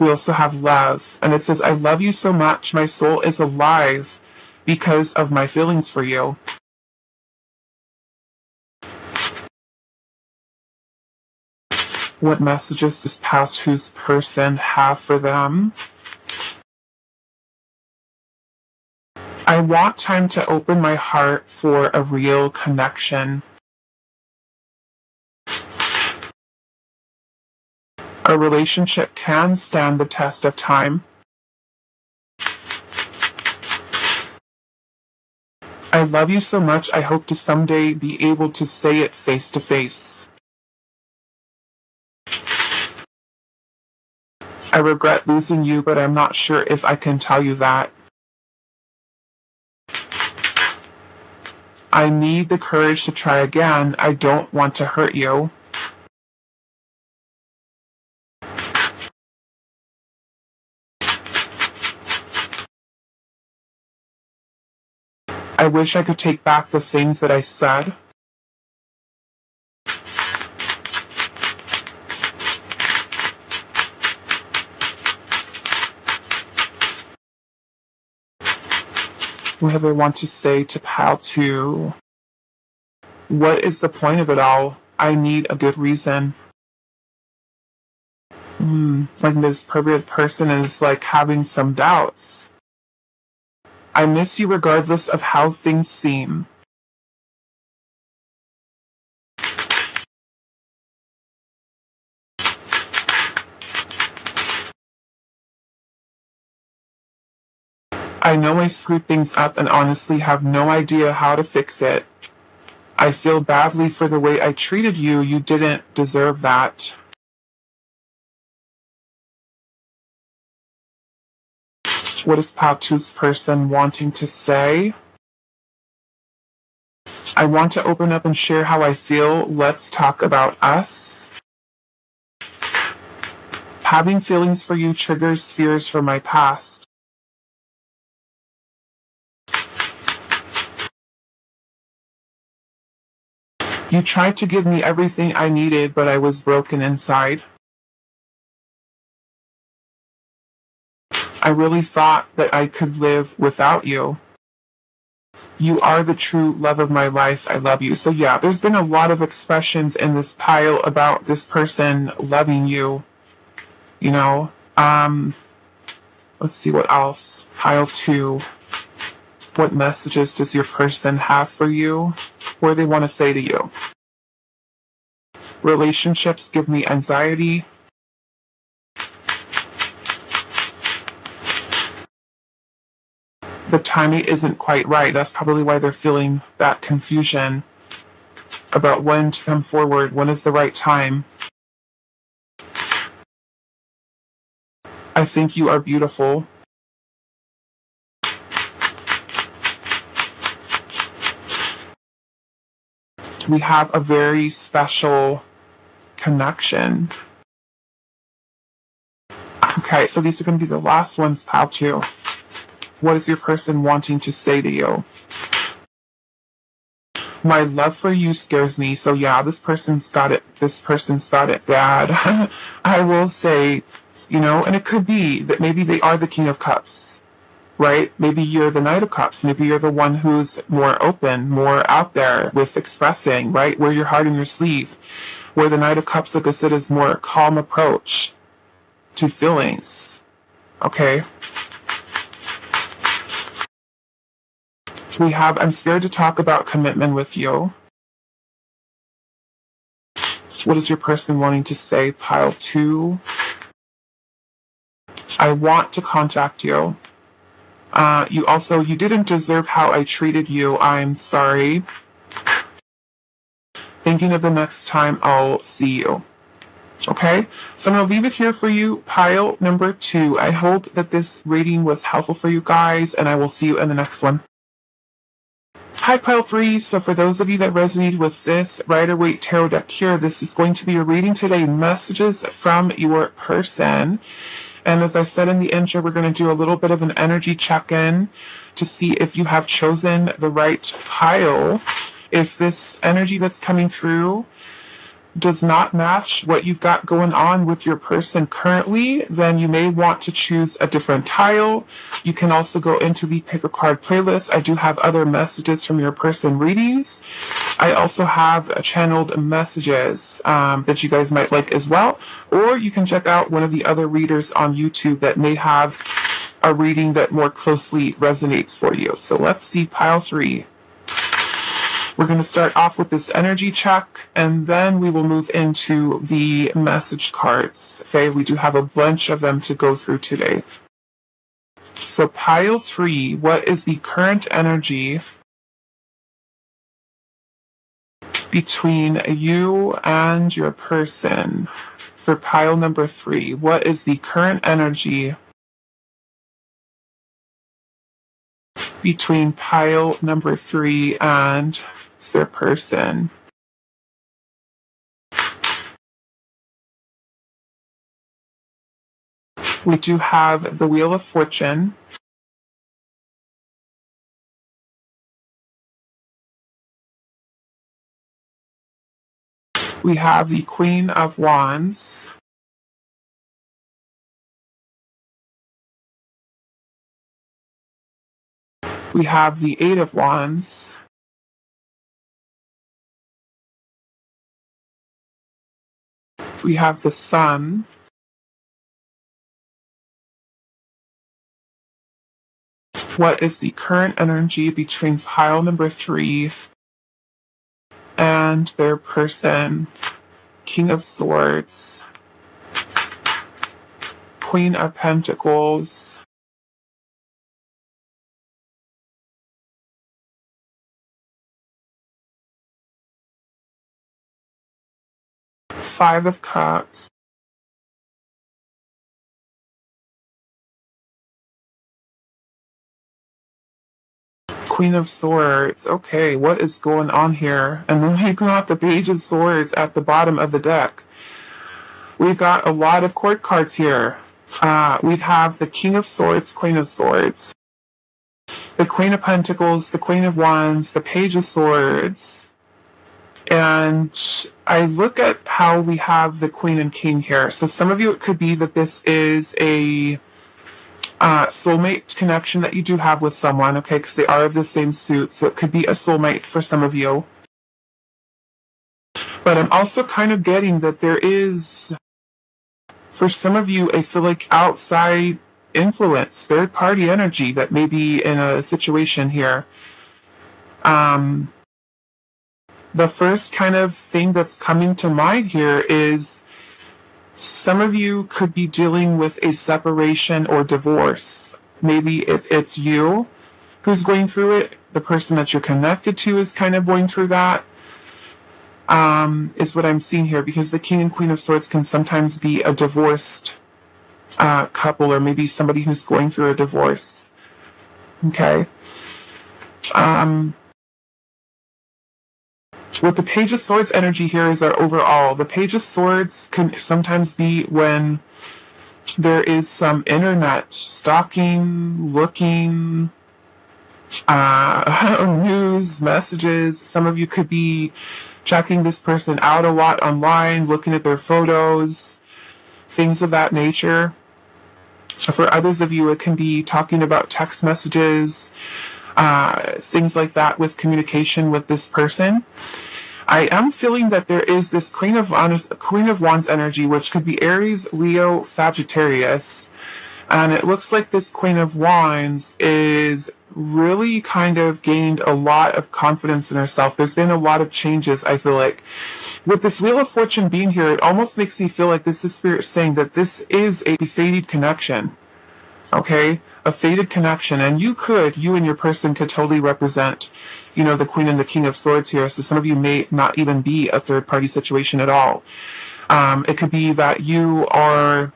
We also have love, and it says, I love you so much. My soul is alive because of my feelings for you. What messages does past whose person have for them? I want time to open my heart for a real connection. A relationship can stand the test of time. I love you so much. I hope to someday be able to say it face to face. I regret losing you, but I'm not sure if I can tell you that. I need the courage to try again. I don't want to hurt you. I wish I could take back the things that I said. What do they want to say to Pal 2? What is the point of it all? I need a good reason. Like this perverted person is like having some doubts. I miss you regardless of how things seem. I know I screwed things up and honestly have no idea how to fix it. I feel badly for the way I treated you. You didn't deserve that. What is Patu's person wanting to say? I want to open up and share how I feel. Let's talk about us. Having feelings for you triggers fears from my past. You tried to give me everything I needed, but I was broken inside. I really thought that I could live without you. You are the true love of my life. I love you. So yeah, there's been a lot of expressions in this pile about this person loving you. You know, Let's see what else. Pile 2. What messages does your person have for you? What do they want to say to you? Relationships give me anxiety. The timing isn't quite right. That's probably why they're feeling that confusion about when to come forward. When is the right time? I think you are beautiful. We have a very special connection. Okay, so these are going to be the last ones, pile 2. What is your person wanting to say to you? My love for you scares me. So yeah, this person's got it. This person's got it bad. I will say, and it could be that maybe they are the King of Cups, right? Maybe you're the Knight of Cups. Maybe you're the one who's more open, more out there with expressing, right? Wear your heart in your sleeve. Where the Knight of Cups, like I said, is more calm approach to feelings. Okay. We have, I'm scared to talk about commitment with you. What is your person wanting to say? Pile 2. I want to contact you. You didn't deserve how I treated you. I'm sorry. Thinking of the next time I'll see you. Okay, so I'm going to leave it here for you, pile number 2. I hope that this reading was helpful for you guys, and I will see you in the next one. Hi, pile 3. So for those of you that resonated with this Rider-Waite Tarot deck here, this is going to be a reading today, messages from your person. And as I said in the intro, we're going to do a little bit of an energy check-in to see if you have chosen the right pile. If this energy that's coming through does not match what you've got going on with your person currently, then you may want to choose a different tile. You can also go into the Pick a Card playlist. I do have other messages from your person readings. I also have channeled messages that you guys might like as well. Or you can check out one of the other readers on YouTube that may have a reading that more closely resonates for you. So let's see pile 3. We're going to start off with this energy check, and then we will move into the message cards. Okay, we do have a bunch of them to go through today. So pile 3, what is the current energy between you and your person? For pile number 3, what is the current energy between pile number 3 and their person? We do have the Wheel of Fortune. We have the Queen of Wands. We have the Eight of Wands. We have the Sun. What is the current energy between pile number 3 and their person? King of Swords. Queen of Pentacles. Five of Cups. Queen of Swords. Okay, what is going on here? And then we got the Page of Swords at the bottom of the deck. We've got a lot of court cards here. We have the King of Swords, Queen of Swords, the Queen of Pentacles, the Queen of Wands, the Page of Swords. And I look at how we have the Queen and King here. So some of you, it could be that this is a soulmate connection that you do have with someone, okay, because they are of the same suit. So it could be a soulmate for some of you. But I'm also kind of getting that there is, for some of you, I feel like outside influence, third-party energy that may be in a situation here. The first kind of thing that's coming to mind here is some of you could be dealing with a separation or divorce. Maybe it's you who's going through it. The person that you're connected to is kind of going through that, is what I'm seeing here, because the King and Queen of Swords can sometimes be a divorced couple, or maybe somebody who's going through a divorce. Okay. What the Page of Swords energy here is our overall. The Page of Swords can sometimes be when there is some internet stalking, looking, news, messages. Some of you could be checking this person out a lot online, looking at their photos, things of that nature. For others of you, it can be talking about text messages, things like that with communication with this person. I am feeling that there is this Queen of Wands energy, which could be Aries, Leo, Sagittarius. And it looks like this Queen of Wands is really kind of gained a lot of confidence in herself. There's been a lot of changes, I feel like. With this Wheel of Fortune being here, it almost makes me feel like this is Spirit saying that this is a fated connection. Okay? A fated connection. And you and your person could totally represent, the Queen and the King of Swords here. So some of you may not even be a third-party situation at all. It could be that you are...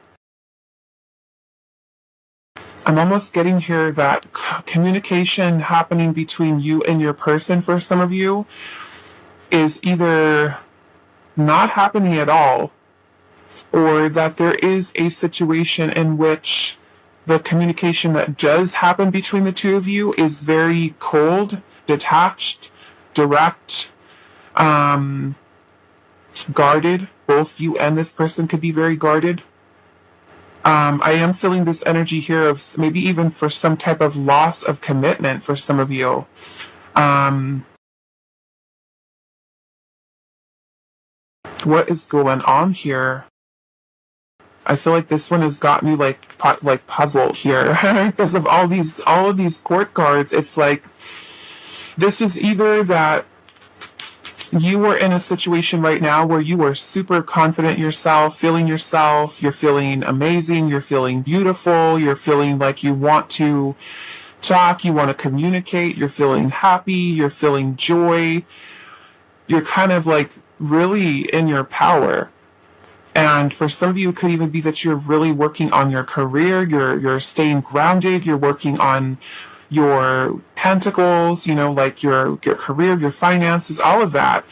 I'm almost getting here that communication happening between you and your person for some of you is either not happening at all, or that there is a situation in which the communication that does happen between the two of you is very cold, detached, direct, guarded. Both you and this person could be very guarded. I am feeling this energy here of maybe even for some type of loss of commitment for some of you. What is going on here? I feel like this one has got me like puzzled here because of all of these court cards. It's like this is either that you are in a situation right now where you are super confident in yourself, you're feeling amazing, you're feeling beautiful, you're feeling like you want to talk, you want to communicate, you're feeling happy, you're feeling joy, you're kind of like really in your power. And for some of you, it could even be that you're really working on your career, you're staying grounded, you're working on your pentacles, like your career, your finances, all of that.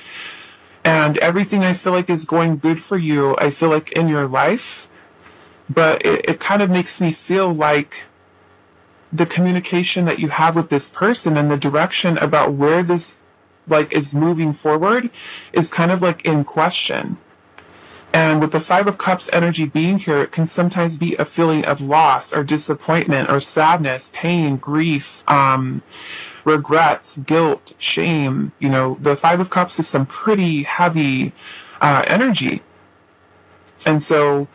And everything I feel like is going good for you, I feel like in your life. But it kind of makes me feel like the communication that you have with this person and the direction about where this is moving forward is kind of like in question. And with the Five of Cups energy being here, it can sometimes be a feeling of loss or disappointment or sadness, pain, grief, regrets, guilt, shame. The Five of Cups is some pretty heavy energy. And so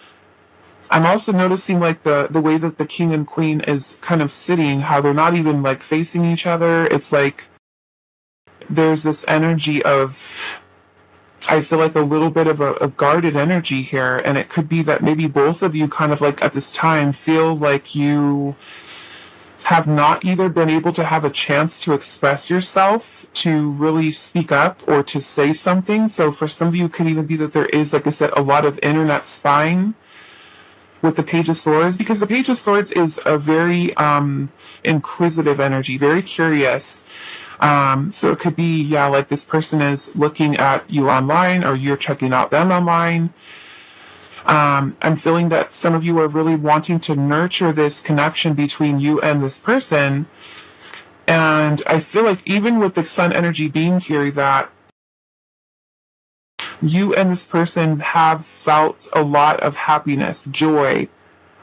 I'm also noticing the way that the King and Queen is kind of sitting, how they're not even facing each other. It's like there's this energy of... I feel like a little bit of a guarded energy here, and it could be that maybe both of you kind of at this time feel like you have not either been able to have a chance to express yourself, to really speak up, or to say something. So for some of you, it could even be that there is, like I said, a lot of internet spying with the Page of Swords, because the Page of Swords is a very inquisitive energy, very curious. So it could be, like this person is looking at you online, or you're checking out them online. I'm feeling that some of you are really wanting to nurture this connection between you and this person. And I feel like even with the Sun energy being here, that you and this person have felt a lot of happiness, joy.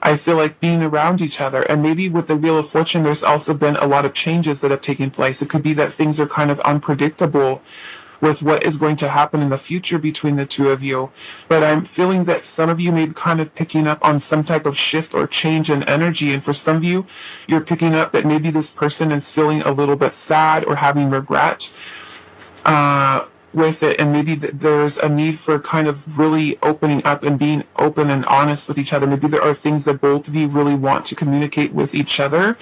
I feel like being around each other. And maybe with the Wheel of Fortune, there's also been a lot of changes that have taken place. It could be that things are kind of unpredictable with what is going to happen in the future between the two of you. But I'm feeling that some of you may be kind of picking up on some type of shift or change in energy. And for some of you, you're picking up that maybe this person is feeling a little bit sad or having regret with it, and maybe there's a need for kind of really opening up and being open and honest with each other. Maybe there are things that both of you really want to communicate with each other,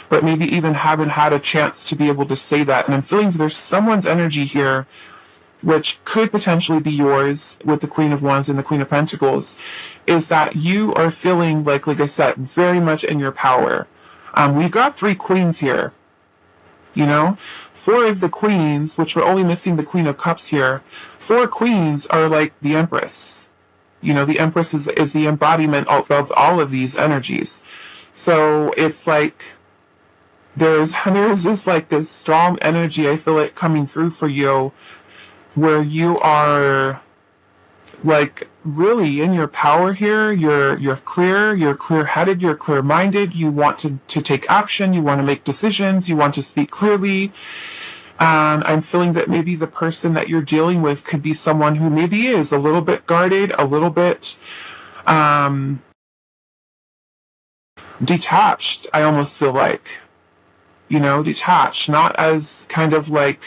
but maybe even haven't had a chance to be able to say that. And I'm feeling there's someone's energy here, which could potentially be yours with the Queen of Wands and the Queen of Pentacles, is that you are feeling like I said, very much in your power. We've got 3 queens here. 4 of the queens, which we're only missing the Queen of Cups here. 4 queens are like the Empress. The Empress is the embodiment of all of these energies. So it's like there's this strong energy, I feel it coming through for you, where you are like really in your power here. You're clear, you're clear-headed, you're clear-minded, you want to take action, you want to make decisions, you want to speak clearly. And I'm feeling that maybe the person that you're dealing with could be someone who maybe is a little bit guarded, a little bit detached. I almost feel like, detached, not as kind of like,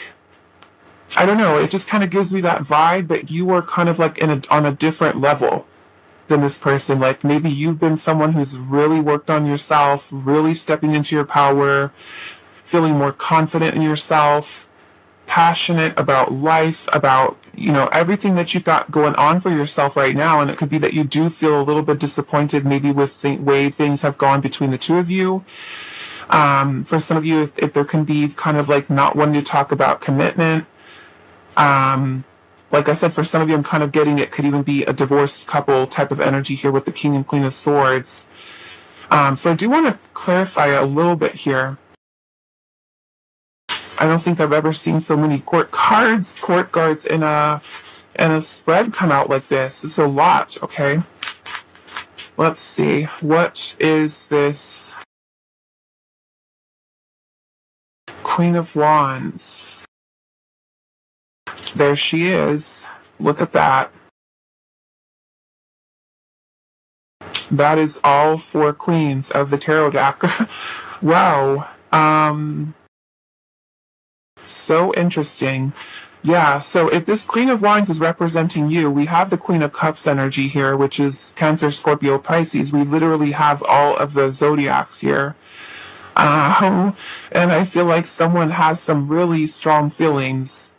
I don't know, it just kind of gives me that vibe that you are kind of like on a different level than this person. Like maybe you've been someone who's really worked on yourself, really stepping into your power, feeling more confident in yourself, passionate about life, about, everything that you've got going on for yourself right now. And it could be that you do feel a little bit disappointed maybe with the way things have gone between the two of you. For some of you, if there can be kind of like not wanting to talk about commitment. Like I said, for some of you, I'm kind of getting it could even be a divorced couple type of energy here with the King and Queen of Swords. So I do want to clarify a little bit here. I don't think I've ever seen so many court cards in a spread come out like this. It's a lot, okay? Let's see. What is this? Queen of Wands. There she is. Look at that. That is all 4 queens of the tarot deck. Wow. So interesting. Yeah, so if this Queen of Wands is representing you, we have the Queen of Cups energy here, which is Cancer, Scorpio, Pisces. We literally have all of the zodiacs here. And I feel like someone has some really strong feelings.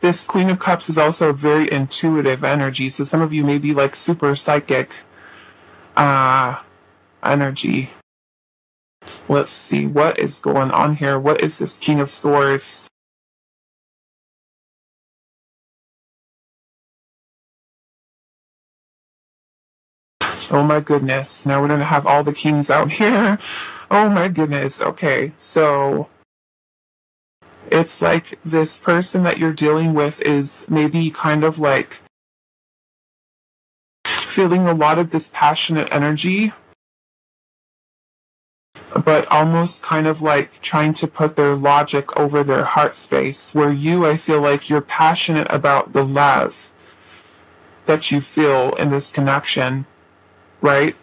This Queen of Cups is also a very intuitive energy, so some of you may be like super psychic energy. Let's see, what is going on here? What is this King of Swords? Oh my goodness, now we're going to have all the kings out here. Oh my goodness, okay, so it's like this person that you're dealing with is maybe kind of like feeling a lot of this passionate energy, but almost kind of like trying to put their logic over their heart space, where you, I feel like you're passionate about the love that you feel in this connection, right?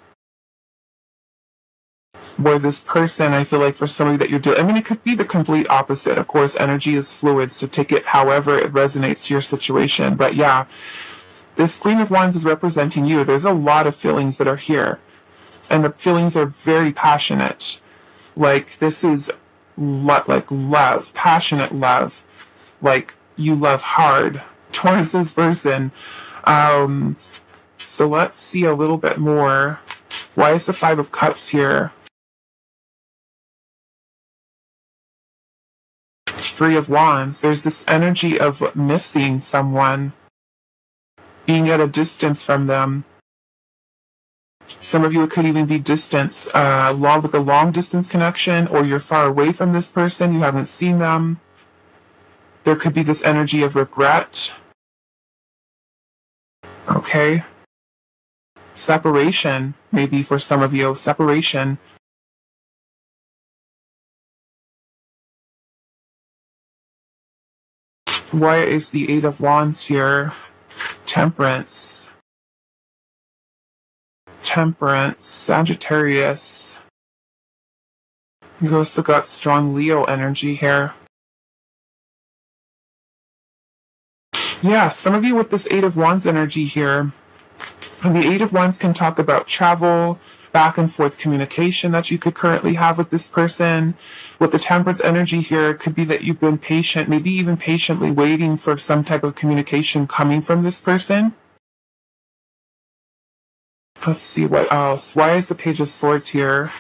Where this person, I feel like for somebody that you're doing, I mean, it could be the complete opposite. Of course, energy is fluid, so take it however it resonates to your situation. But yeah, this Queen of Wands is representing you. There's a lot of feelings that are here, and the feelings are very passionate. Like this is like love, passionate love. Like you love hard towards this person. So let's see a little bit more. Why is the 5 of Cups here? 3 of Wands. There's this energy of missing someone, being at a distance from them. Some of you, it could even be distance, with a long distance connection, or you're far away from this person, you haven't seen them. There could be this energy of regret. Okay. Separation, maybe for some of you, separation. Why is the Eight of Wands here? Temperance. Temperance. Sagittarius. You also got strong Leo energy here. Yeah, some of you with this Eight of Wands energy here. And the Eight of Wands can talk about travel, back and forth communication that you could currently have with this person. With the Temperance energy here, it could be that you've been patient, maybe even patiently waiting for some type of communication coming from this person. Let's see what else. Why is the Page of Swords here?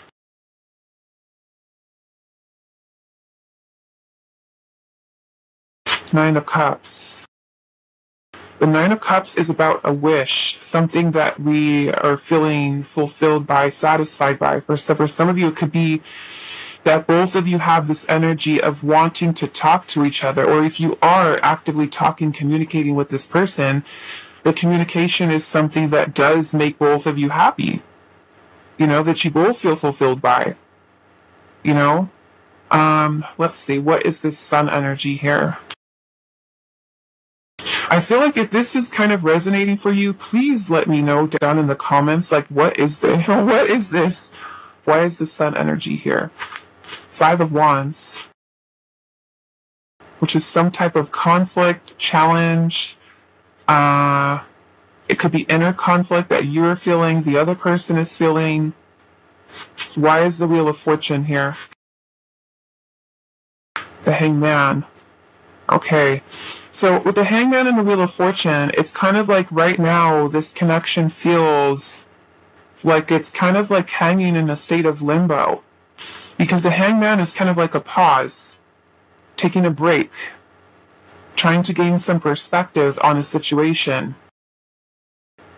Nine of Cups. The Nine of Cups is about a wish, something that we are feeling fulfilled by, satisfied by. For some of you, it could be that both of you have this energy of wanting to talk to each other, or if you are actively talking, communicating with this person, the communication is something that does make both of you happy, that you both feel fulfilled by, Let's see, what is this Sun energy here? I feel like if this is kind of resonating for you, please let me know down in the comments, like, what is this? What is this? Why is the Sun energy here? Five of Wands, which is some type of conflict, challenge. It could be inner conflict that you're feeling, the other person is feeling. Why is the Wheel of Fortune here? The Hangman. Okay, so with the Hangman and the Wheel of Fortune, it's kind of like right now this connection feels like it's kind of like hanging in a state of limbo. Because the Hangman is kind of like a pause, taking a break, trying to gain some perspective on a situation.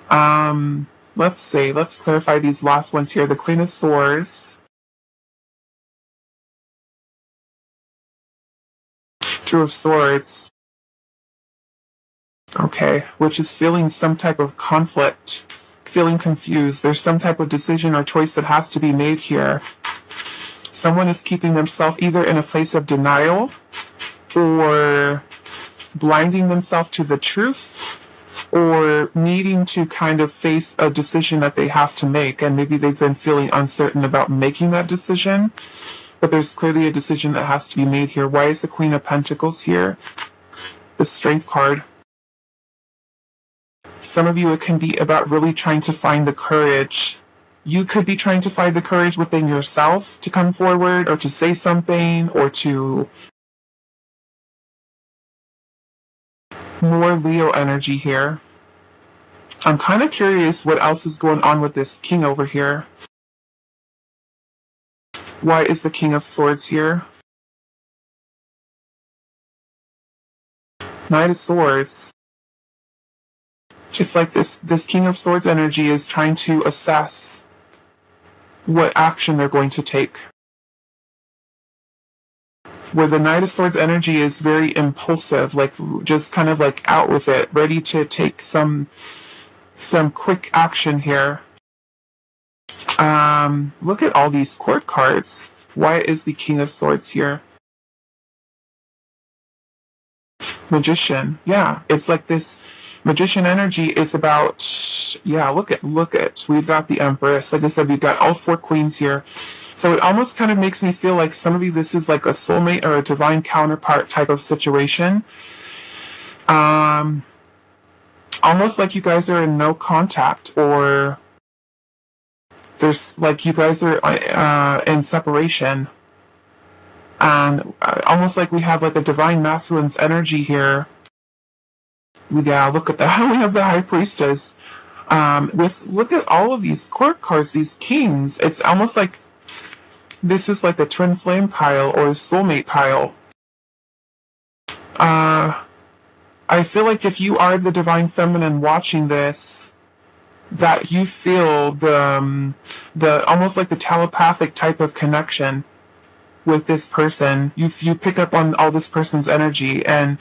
Let's see, let's clarify these last ones here. The Queen of Swords. Two of Swords. Okay, which is feeling some type of conflict, feeling confused. There's some type of decision or choice that has to be made here. Someone is keeping themselves either in a place of denial or blinding themselves to the truth, or needing to kind of face a decision that they have to make, and maybe they've been feeling uncertain about making that decision, but there's clearly a decision that has to be made here. Why is the Queen of Pentacles here? The Strength card. Some of you, it can be about really trying to find the courage. You could be trying to find the courage within yourself to come forward or to say something or to... More Leo energy here. I'm kind of curious what else is going on with this King over here. Why is the King of Swords here? Knight of Swords. It's like this King of Swords energy is trying to assess what action they're going to take. Where the Knight of Swords energy is very impulsive, like just kind of like out with it, ready to take some quick action here. Look at all these court cards. Why is the King of Swords here? Magician. Yeah, it's like this Magician energy is about, yeah, look at, we've got the Empress. Like I said, we've got all four queens here. So it almost kind of makes me feel like some of you, this is like a soulmate or a divine counterpart type of situation. Almost like you guys are in no contact, or there's like you guys are in separation. And almost like we have like a divine masculine's energy here. Yeah, look at that. We have the High Priestess. Look at all of these court cards, these kings. It's almost like this is like a twin flame pile or a soulmate pile. I feel like if you are the divine feminine watching this, that you feel the almost like the telepathic type of connection with this person. You pick up on all this person's energy, and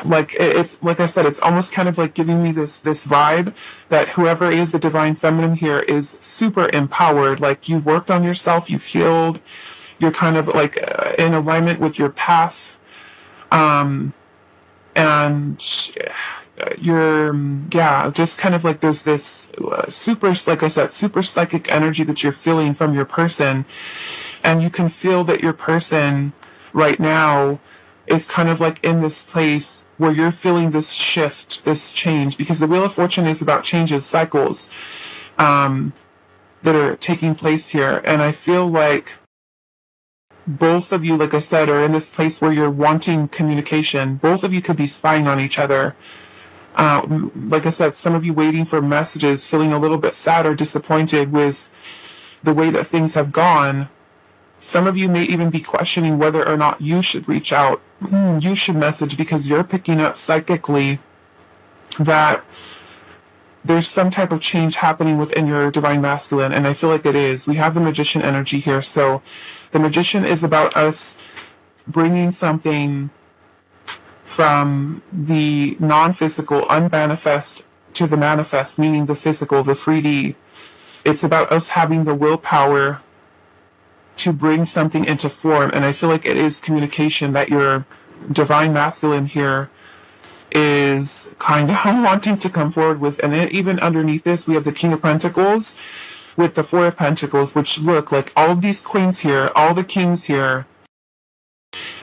like it's like I said, it's almost kind of like giving me this vibe that whoever is the divine feminine here is super empowered. Like you worked on yourself, you've healed, you're kind of like in alignment with your path. and you're, yeah, just kind of like there's this super, like I said, super psychic energy that you're feeling from your person, and you can feel that your person right now is kind of like in this place where you're feeling this shift, this change, because the Wheel of Fortune is about changes, cycles that are taking place here. And I feel like both of you, like I said, are in this place where you're wanting communication. Both of you could be spying on each other. Like I said, some of you waiting for messages, feeling a little bit sad or disappointed with the way that things have gone. Some of you may even be questioning whether or not you should reach out, you should message, because you're picking up psychically that there's some type of change happening within your divine masculine, and I feel like it is. We have the Magician energy here, so the Magician is about us bringing something from the non-physical, unmanifest, to the manifest, meaning the physical, the 3D. It's about us having the willpower to bring something into form, and I feel like it is communication that your divine masculine here is kind of wanting to come forward with. And even underneath this, we have the King of Pentacles with the Four of Pentacles, which look like all of these queens here, all the kings here,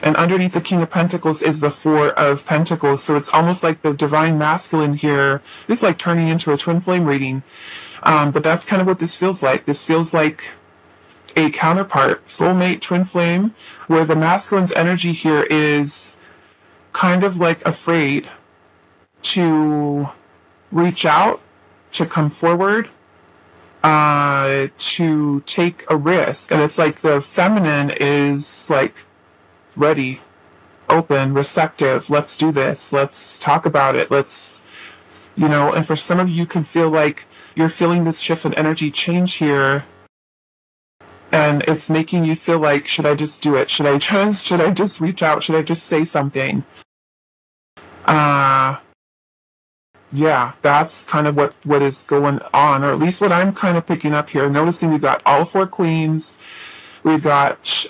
and underneath the King of Pentacles is the Four of Pentacles. So it's almost like the divine masculine here is like turning into a twin flame reading. But that's kind of what this feels like. This feels like a counterpart, soulmate, twin flame, where the masculine's energy here is kind of like afraid to reach out, to come forward, to take a risk. And it's like the feminine is like ready, open, receptive. Let's do this. Let's talk about it. Let's, and for some of you can feel like you're feeling this shift in energy change here. And it's making you feel like, should I just do it? Should I just reach out? Should I just say something? Yeah, that's kind of what is going on, or at least what I'm kind of picking up here. Noticing we've got all four queens. We've got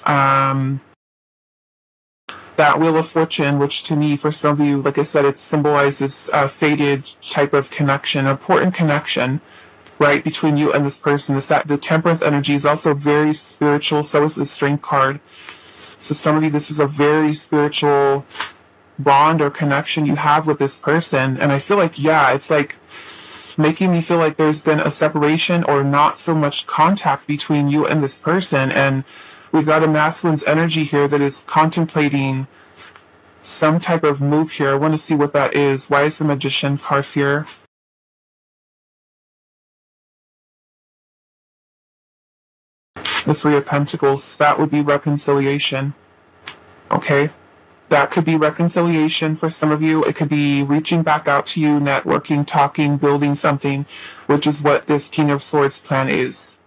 that Wheel of Fortune, which to me, for some of you, like I said, it symbolizes a faded type of connection, important connection, right, between you and this person. The Temperance energy is also very spiritual, so is the Strength card. So some of you, this is a very spiritual bond or connection you have with this person. And I feel like, yeah, it's like making me feel like there's been a separation or not so much contact between you and this person. And we've got a masculine's energy here that is contemplating some type of move here. I want to see what that is. Why is the Magician card here? The Three of Pentacles, that would be reconciliation. Okay. That could be reconciliation for some of you. It could be reaching back out to you, networking, talking, building something, which is what this King of Swords plan is.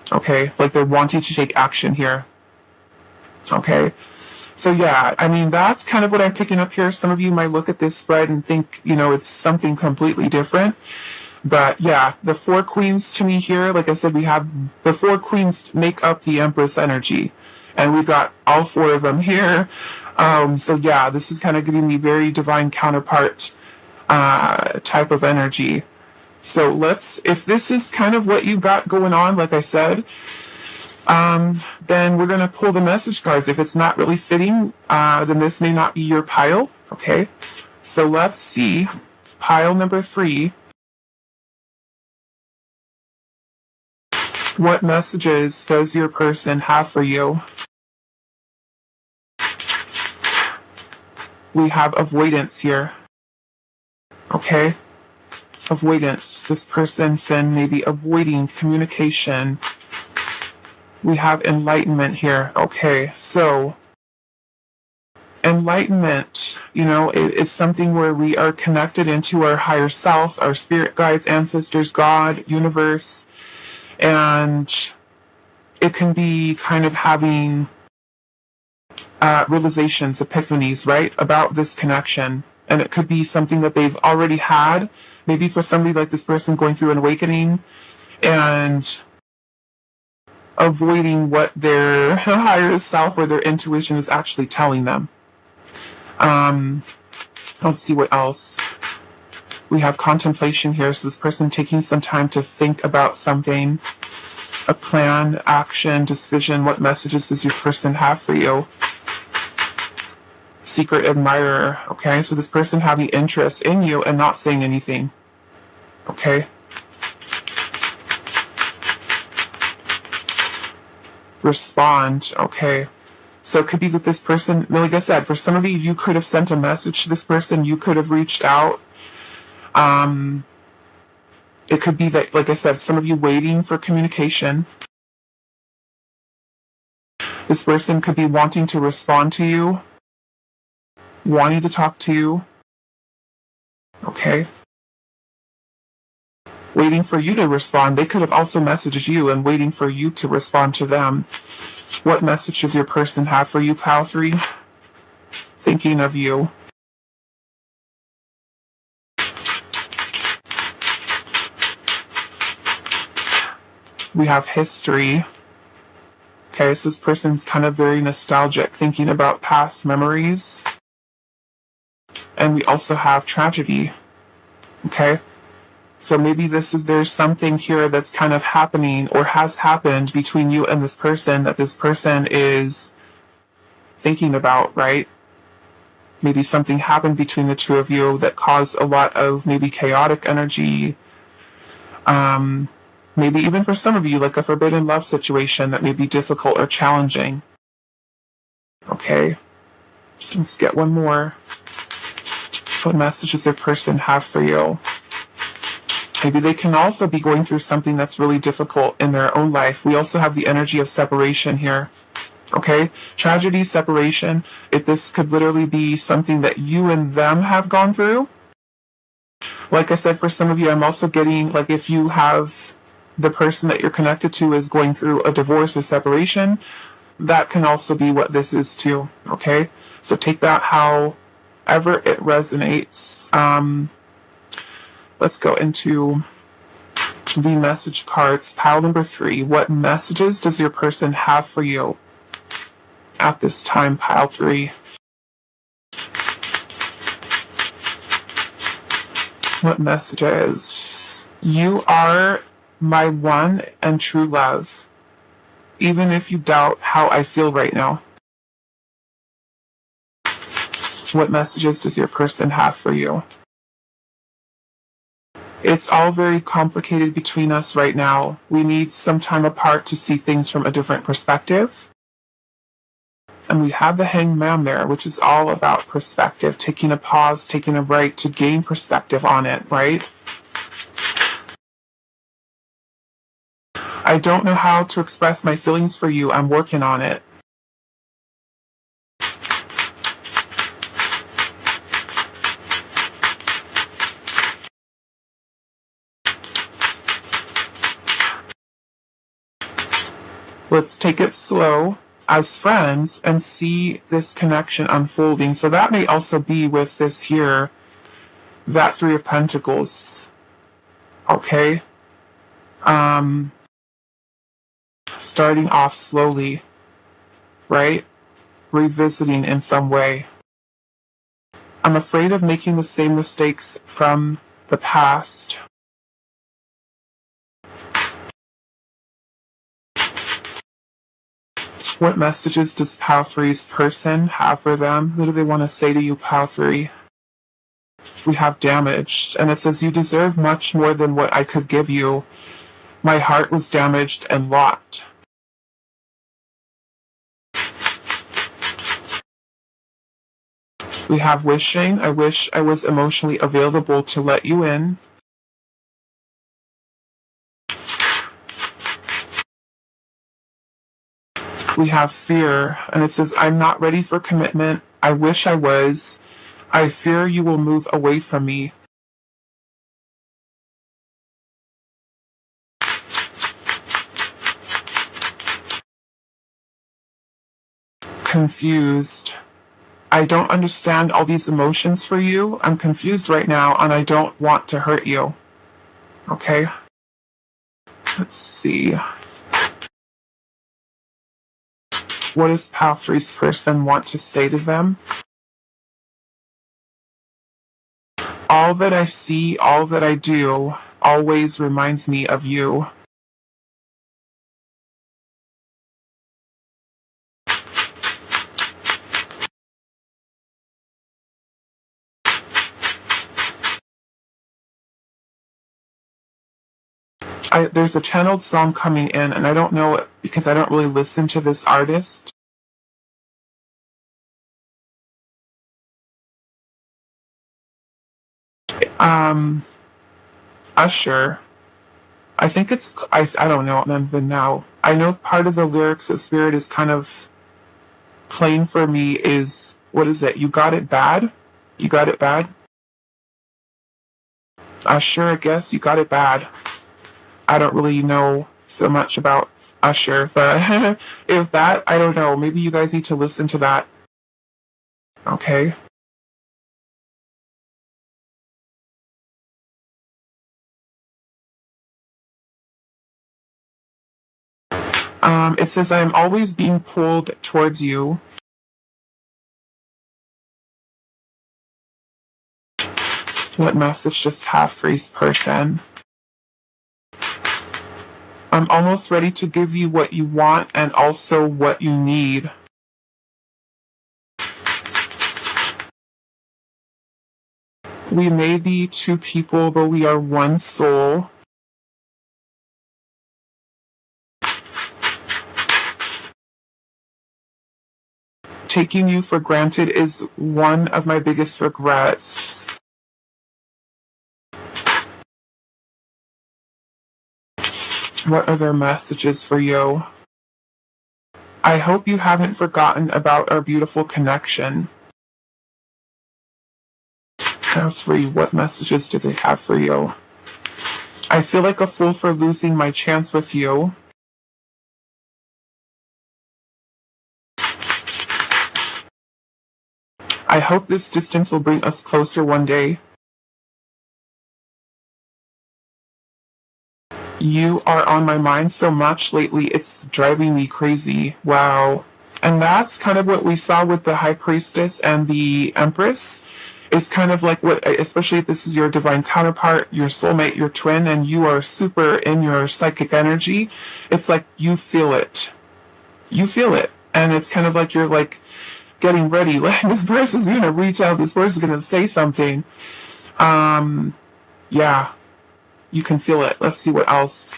Okay, like they're wanting to take action here. Okay, so yeah, I mean, that's kind of what I'm picking up here. Some of you might look at this spread and think, it's something completely different. But yeah, the four queens to me here, like I said, we have the four queens make up the Empress energy. And we've got all four of them here. So yeah, this is kind of giving me very divine counterpart type of energy. So if this is kind of what you got going on, like I said, then we're going to pull the message cards. If it's not really fitting, then this may not be your pile. Okay, so let's see. Pile number 3. What messages does your person have for you? We have avoidance here. Okay? Avoidance. This person's been maybe avoiding communication. We have enlightenment here. Okay, so enlightenment, is something where we are connected into our higher self, our spirit guides, ancestors, God, universe, and it can be kind of having realizations, epiphanies, right, about this connection. And it could be something that they've already had, maybe for somebody like this person going through an awakening and avoiding what their higher self or their intuition is actually telling them. Let's see what else. We have contemplation here, so this person taking some time to think about something, a plan, action, decision. What messages does your person have for you? Secret admirer, okay? So this person having interest in you and not saying anything, okay? Respond, okay? So it could be that this person, like I said, for some of you, you could have sent a message to this person, you could have reached out. It could be that, like I said, some of you waiting for communication. This person could be wanting to respond to you, wanting to talk to you, okay? Waiting for you to respond. They could have also messaged you and waiting for you to respond to them. What message does your person have for you, Pile 3? Thinking of you. We have history. Okay, so this person's kind of very nostalgic, thinking about past memories. And we also have tragedy. Okay? So maybe there's something here that's kind of happening or has happened between you and this person that this person is thinking about, right? Maybe something happened between the two of you that caused a lot of maybe chaotic energy. Maybe even for some of you, like a forbidden love situation that may be difficult or challenging. Okay, let's get one more. What message does their person have for you? Maybe they can also be going through something that's really difficult in their own life. We also have the energy of separation here. Okay, tragedy, separation. This could literally be something that you and them have gone through. Like I said, for some of you, I'm also getting, like, if you have the person that you're connected to is going through a divorce or separation, that can also be what this is too, okay? So take that however it resonates. Let's go into the message cards. Pile number 3. What messages does your person have for you at this time, Pile 3? What messages? You are my one and true love, even if you doubt how I feel right now. What messages does your person have for you? It's all very complicated between us right now. We need some time apart to see things from a different perspective. And we have the Hangman there, which is all about perspective, taking a pause, taking a break to gain perspective on it, right? I don't know how to express my feelings for you. I'm working on it. Let's take it slow as friends and see this connection unfolding. So that may also be with this here, that 3 of Pentacles. Okay? Starting off slowly, right? Revisiting in some way. I'm afraid of making the same mistakes from the past. What messages does Pile 3's person have for them? What do they want to say to you, Pile 3? We have damaged, and it says you deserve much more than what I could give you. My heart was damaged and locked. We have wishing. I wish I was emotionally available to let you in. We have fear, and it says, I'm not ready for commitment. I wish I was. I fear you will move away from me. Confused. I don't understand all these emotions for you. I'm confused right now, and I don't want to hurt you. Okay? Let's see. What does Pile 3's person want to say to them? All that I see, all that I do, always reminds me of you. There's a channeled song coming in, and I don't know it because I don't really listen to this artist. Um, Usher. I think I don't know even now. I know part of the lyrics of Spirit is kind of plain for me is, what is it? You got it bad? You got it bad? Usher, I guess. You got it bad. I don't really know so much about Usher, but if that, I don't know. Maybe you guys need to listen to that. Okay. It says, I'm always being pulled towards you. What message just have for each person? I'm almost ready to give you what you want and also what you need. We may be two people, but we are one soul. Taking you for granted is one of my biggest regrets. What are their messages for you? I hope you haven't forgotten about our beautiful connection. That's for you. What messages do they have for you? I feel like a fool for losing my chance with you. I hope this distance will bring us closer one day. You are on my mind so much lately, it's driving me crazy. Wow. And that's kind of what we saw with the High Priestess and the Empress. It's kind of like what, especially if this is your divine counterpart, your soulmate, your twin, and you are super in your psychic energy. It's like you feel it. You feel it. And it's kind of like you're like getting ready. Like this person's going to reach out, this person's going to say something. Yeah. You can feel it. Let's see what else.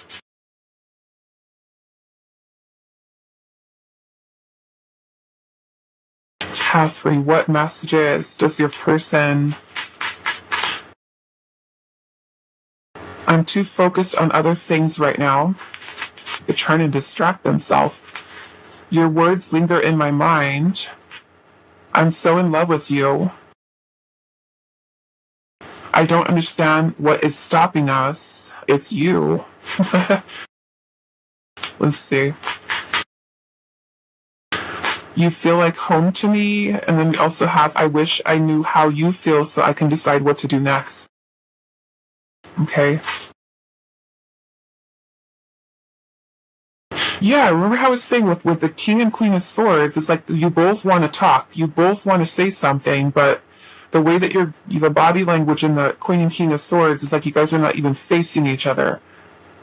Catherine, what messages does your person... I'm too focused on other things right now. They try and distract themselves. Your words linger in my mind. I'm so in love with you. I don't understand what is stopping us. It's you. Let's see. You feel like home to me, and then we also have, I wish I knew how you feel so I can decide what to do next. Okay. Yeah, remember how I was saying with the King and Queen of Swords, it's like you both want to talk, you both want to say something, but the way that the body language in the Queen and King of Swords is like you guys are not even facing each other.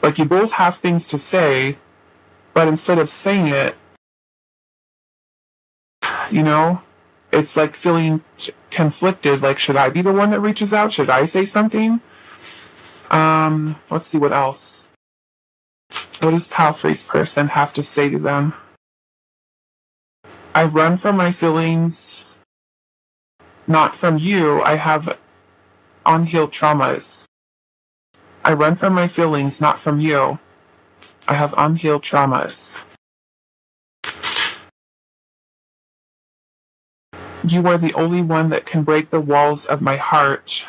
Like you both have things to say, but instead of saying it, you know, it's like feeling conflicted. Like, should I be the one that reaches out? Should I say something? Let's see what else. What does Palfrey's person have to say to them? I run from my feelings, not from you. I have unhealed traumas. I run from my feelings, not from you. I have unhealed traumas. You are the only one that can break the walls of my heart.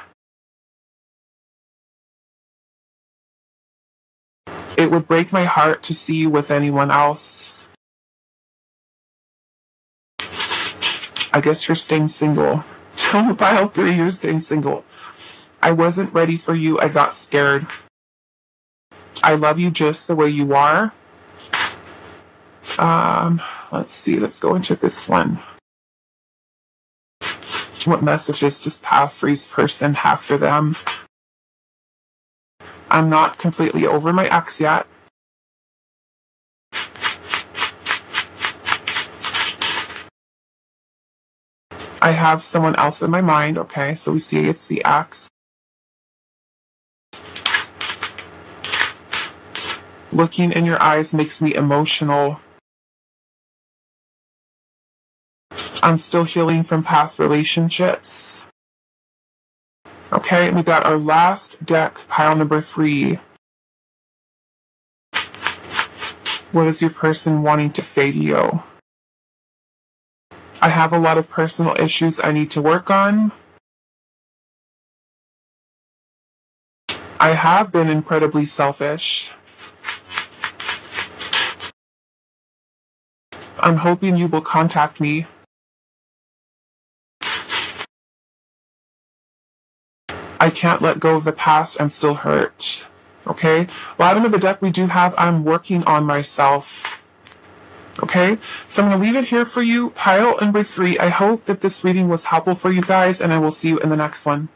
It would break my heart to see you with anyone else. I guess you're staying single. Pile 3, you're staying single. I wasn't ready for you. I got scared. I love you just the way you are. Let's see. Let's go into this one. What messages does Path 3's person have for them? I'm not completely over my ex yet. I have someone else in my mind, okay? So we see it's the ex. Looking in your eyes makes me emotional. I'm still healing from past relationships. Okay, we got our last deck, pile number 3. What is your person wanting to say to you? I have a lot of personal issues I need to work on. I have been incredibly selfish. I'm hoping you will contact me. I can't let go of the past. I'm still hurt. Okay? Bottom of the deck, we do have I'm working on myself. Okay? So I'm going to leave it here for you. Pile number 3. I hope that this reading was helpful for you guys, and I will see you in the next one.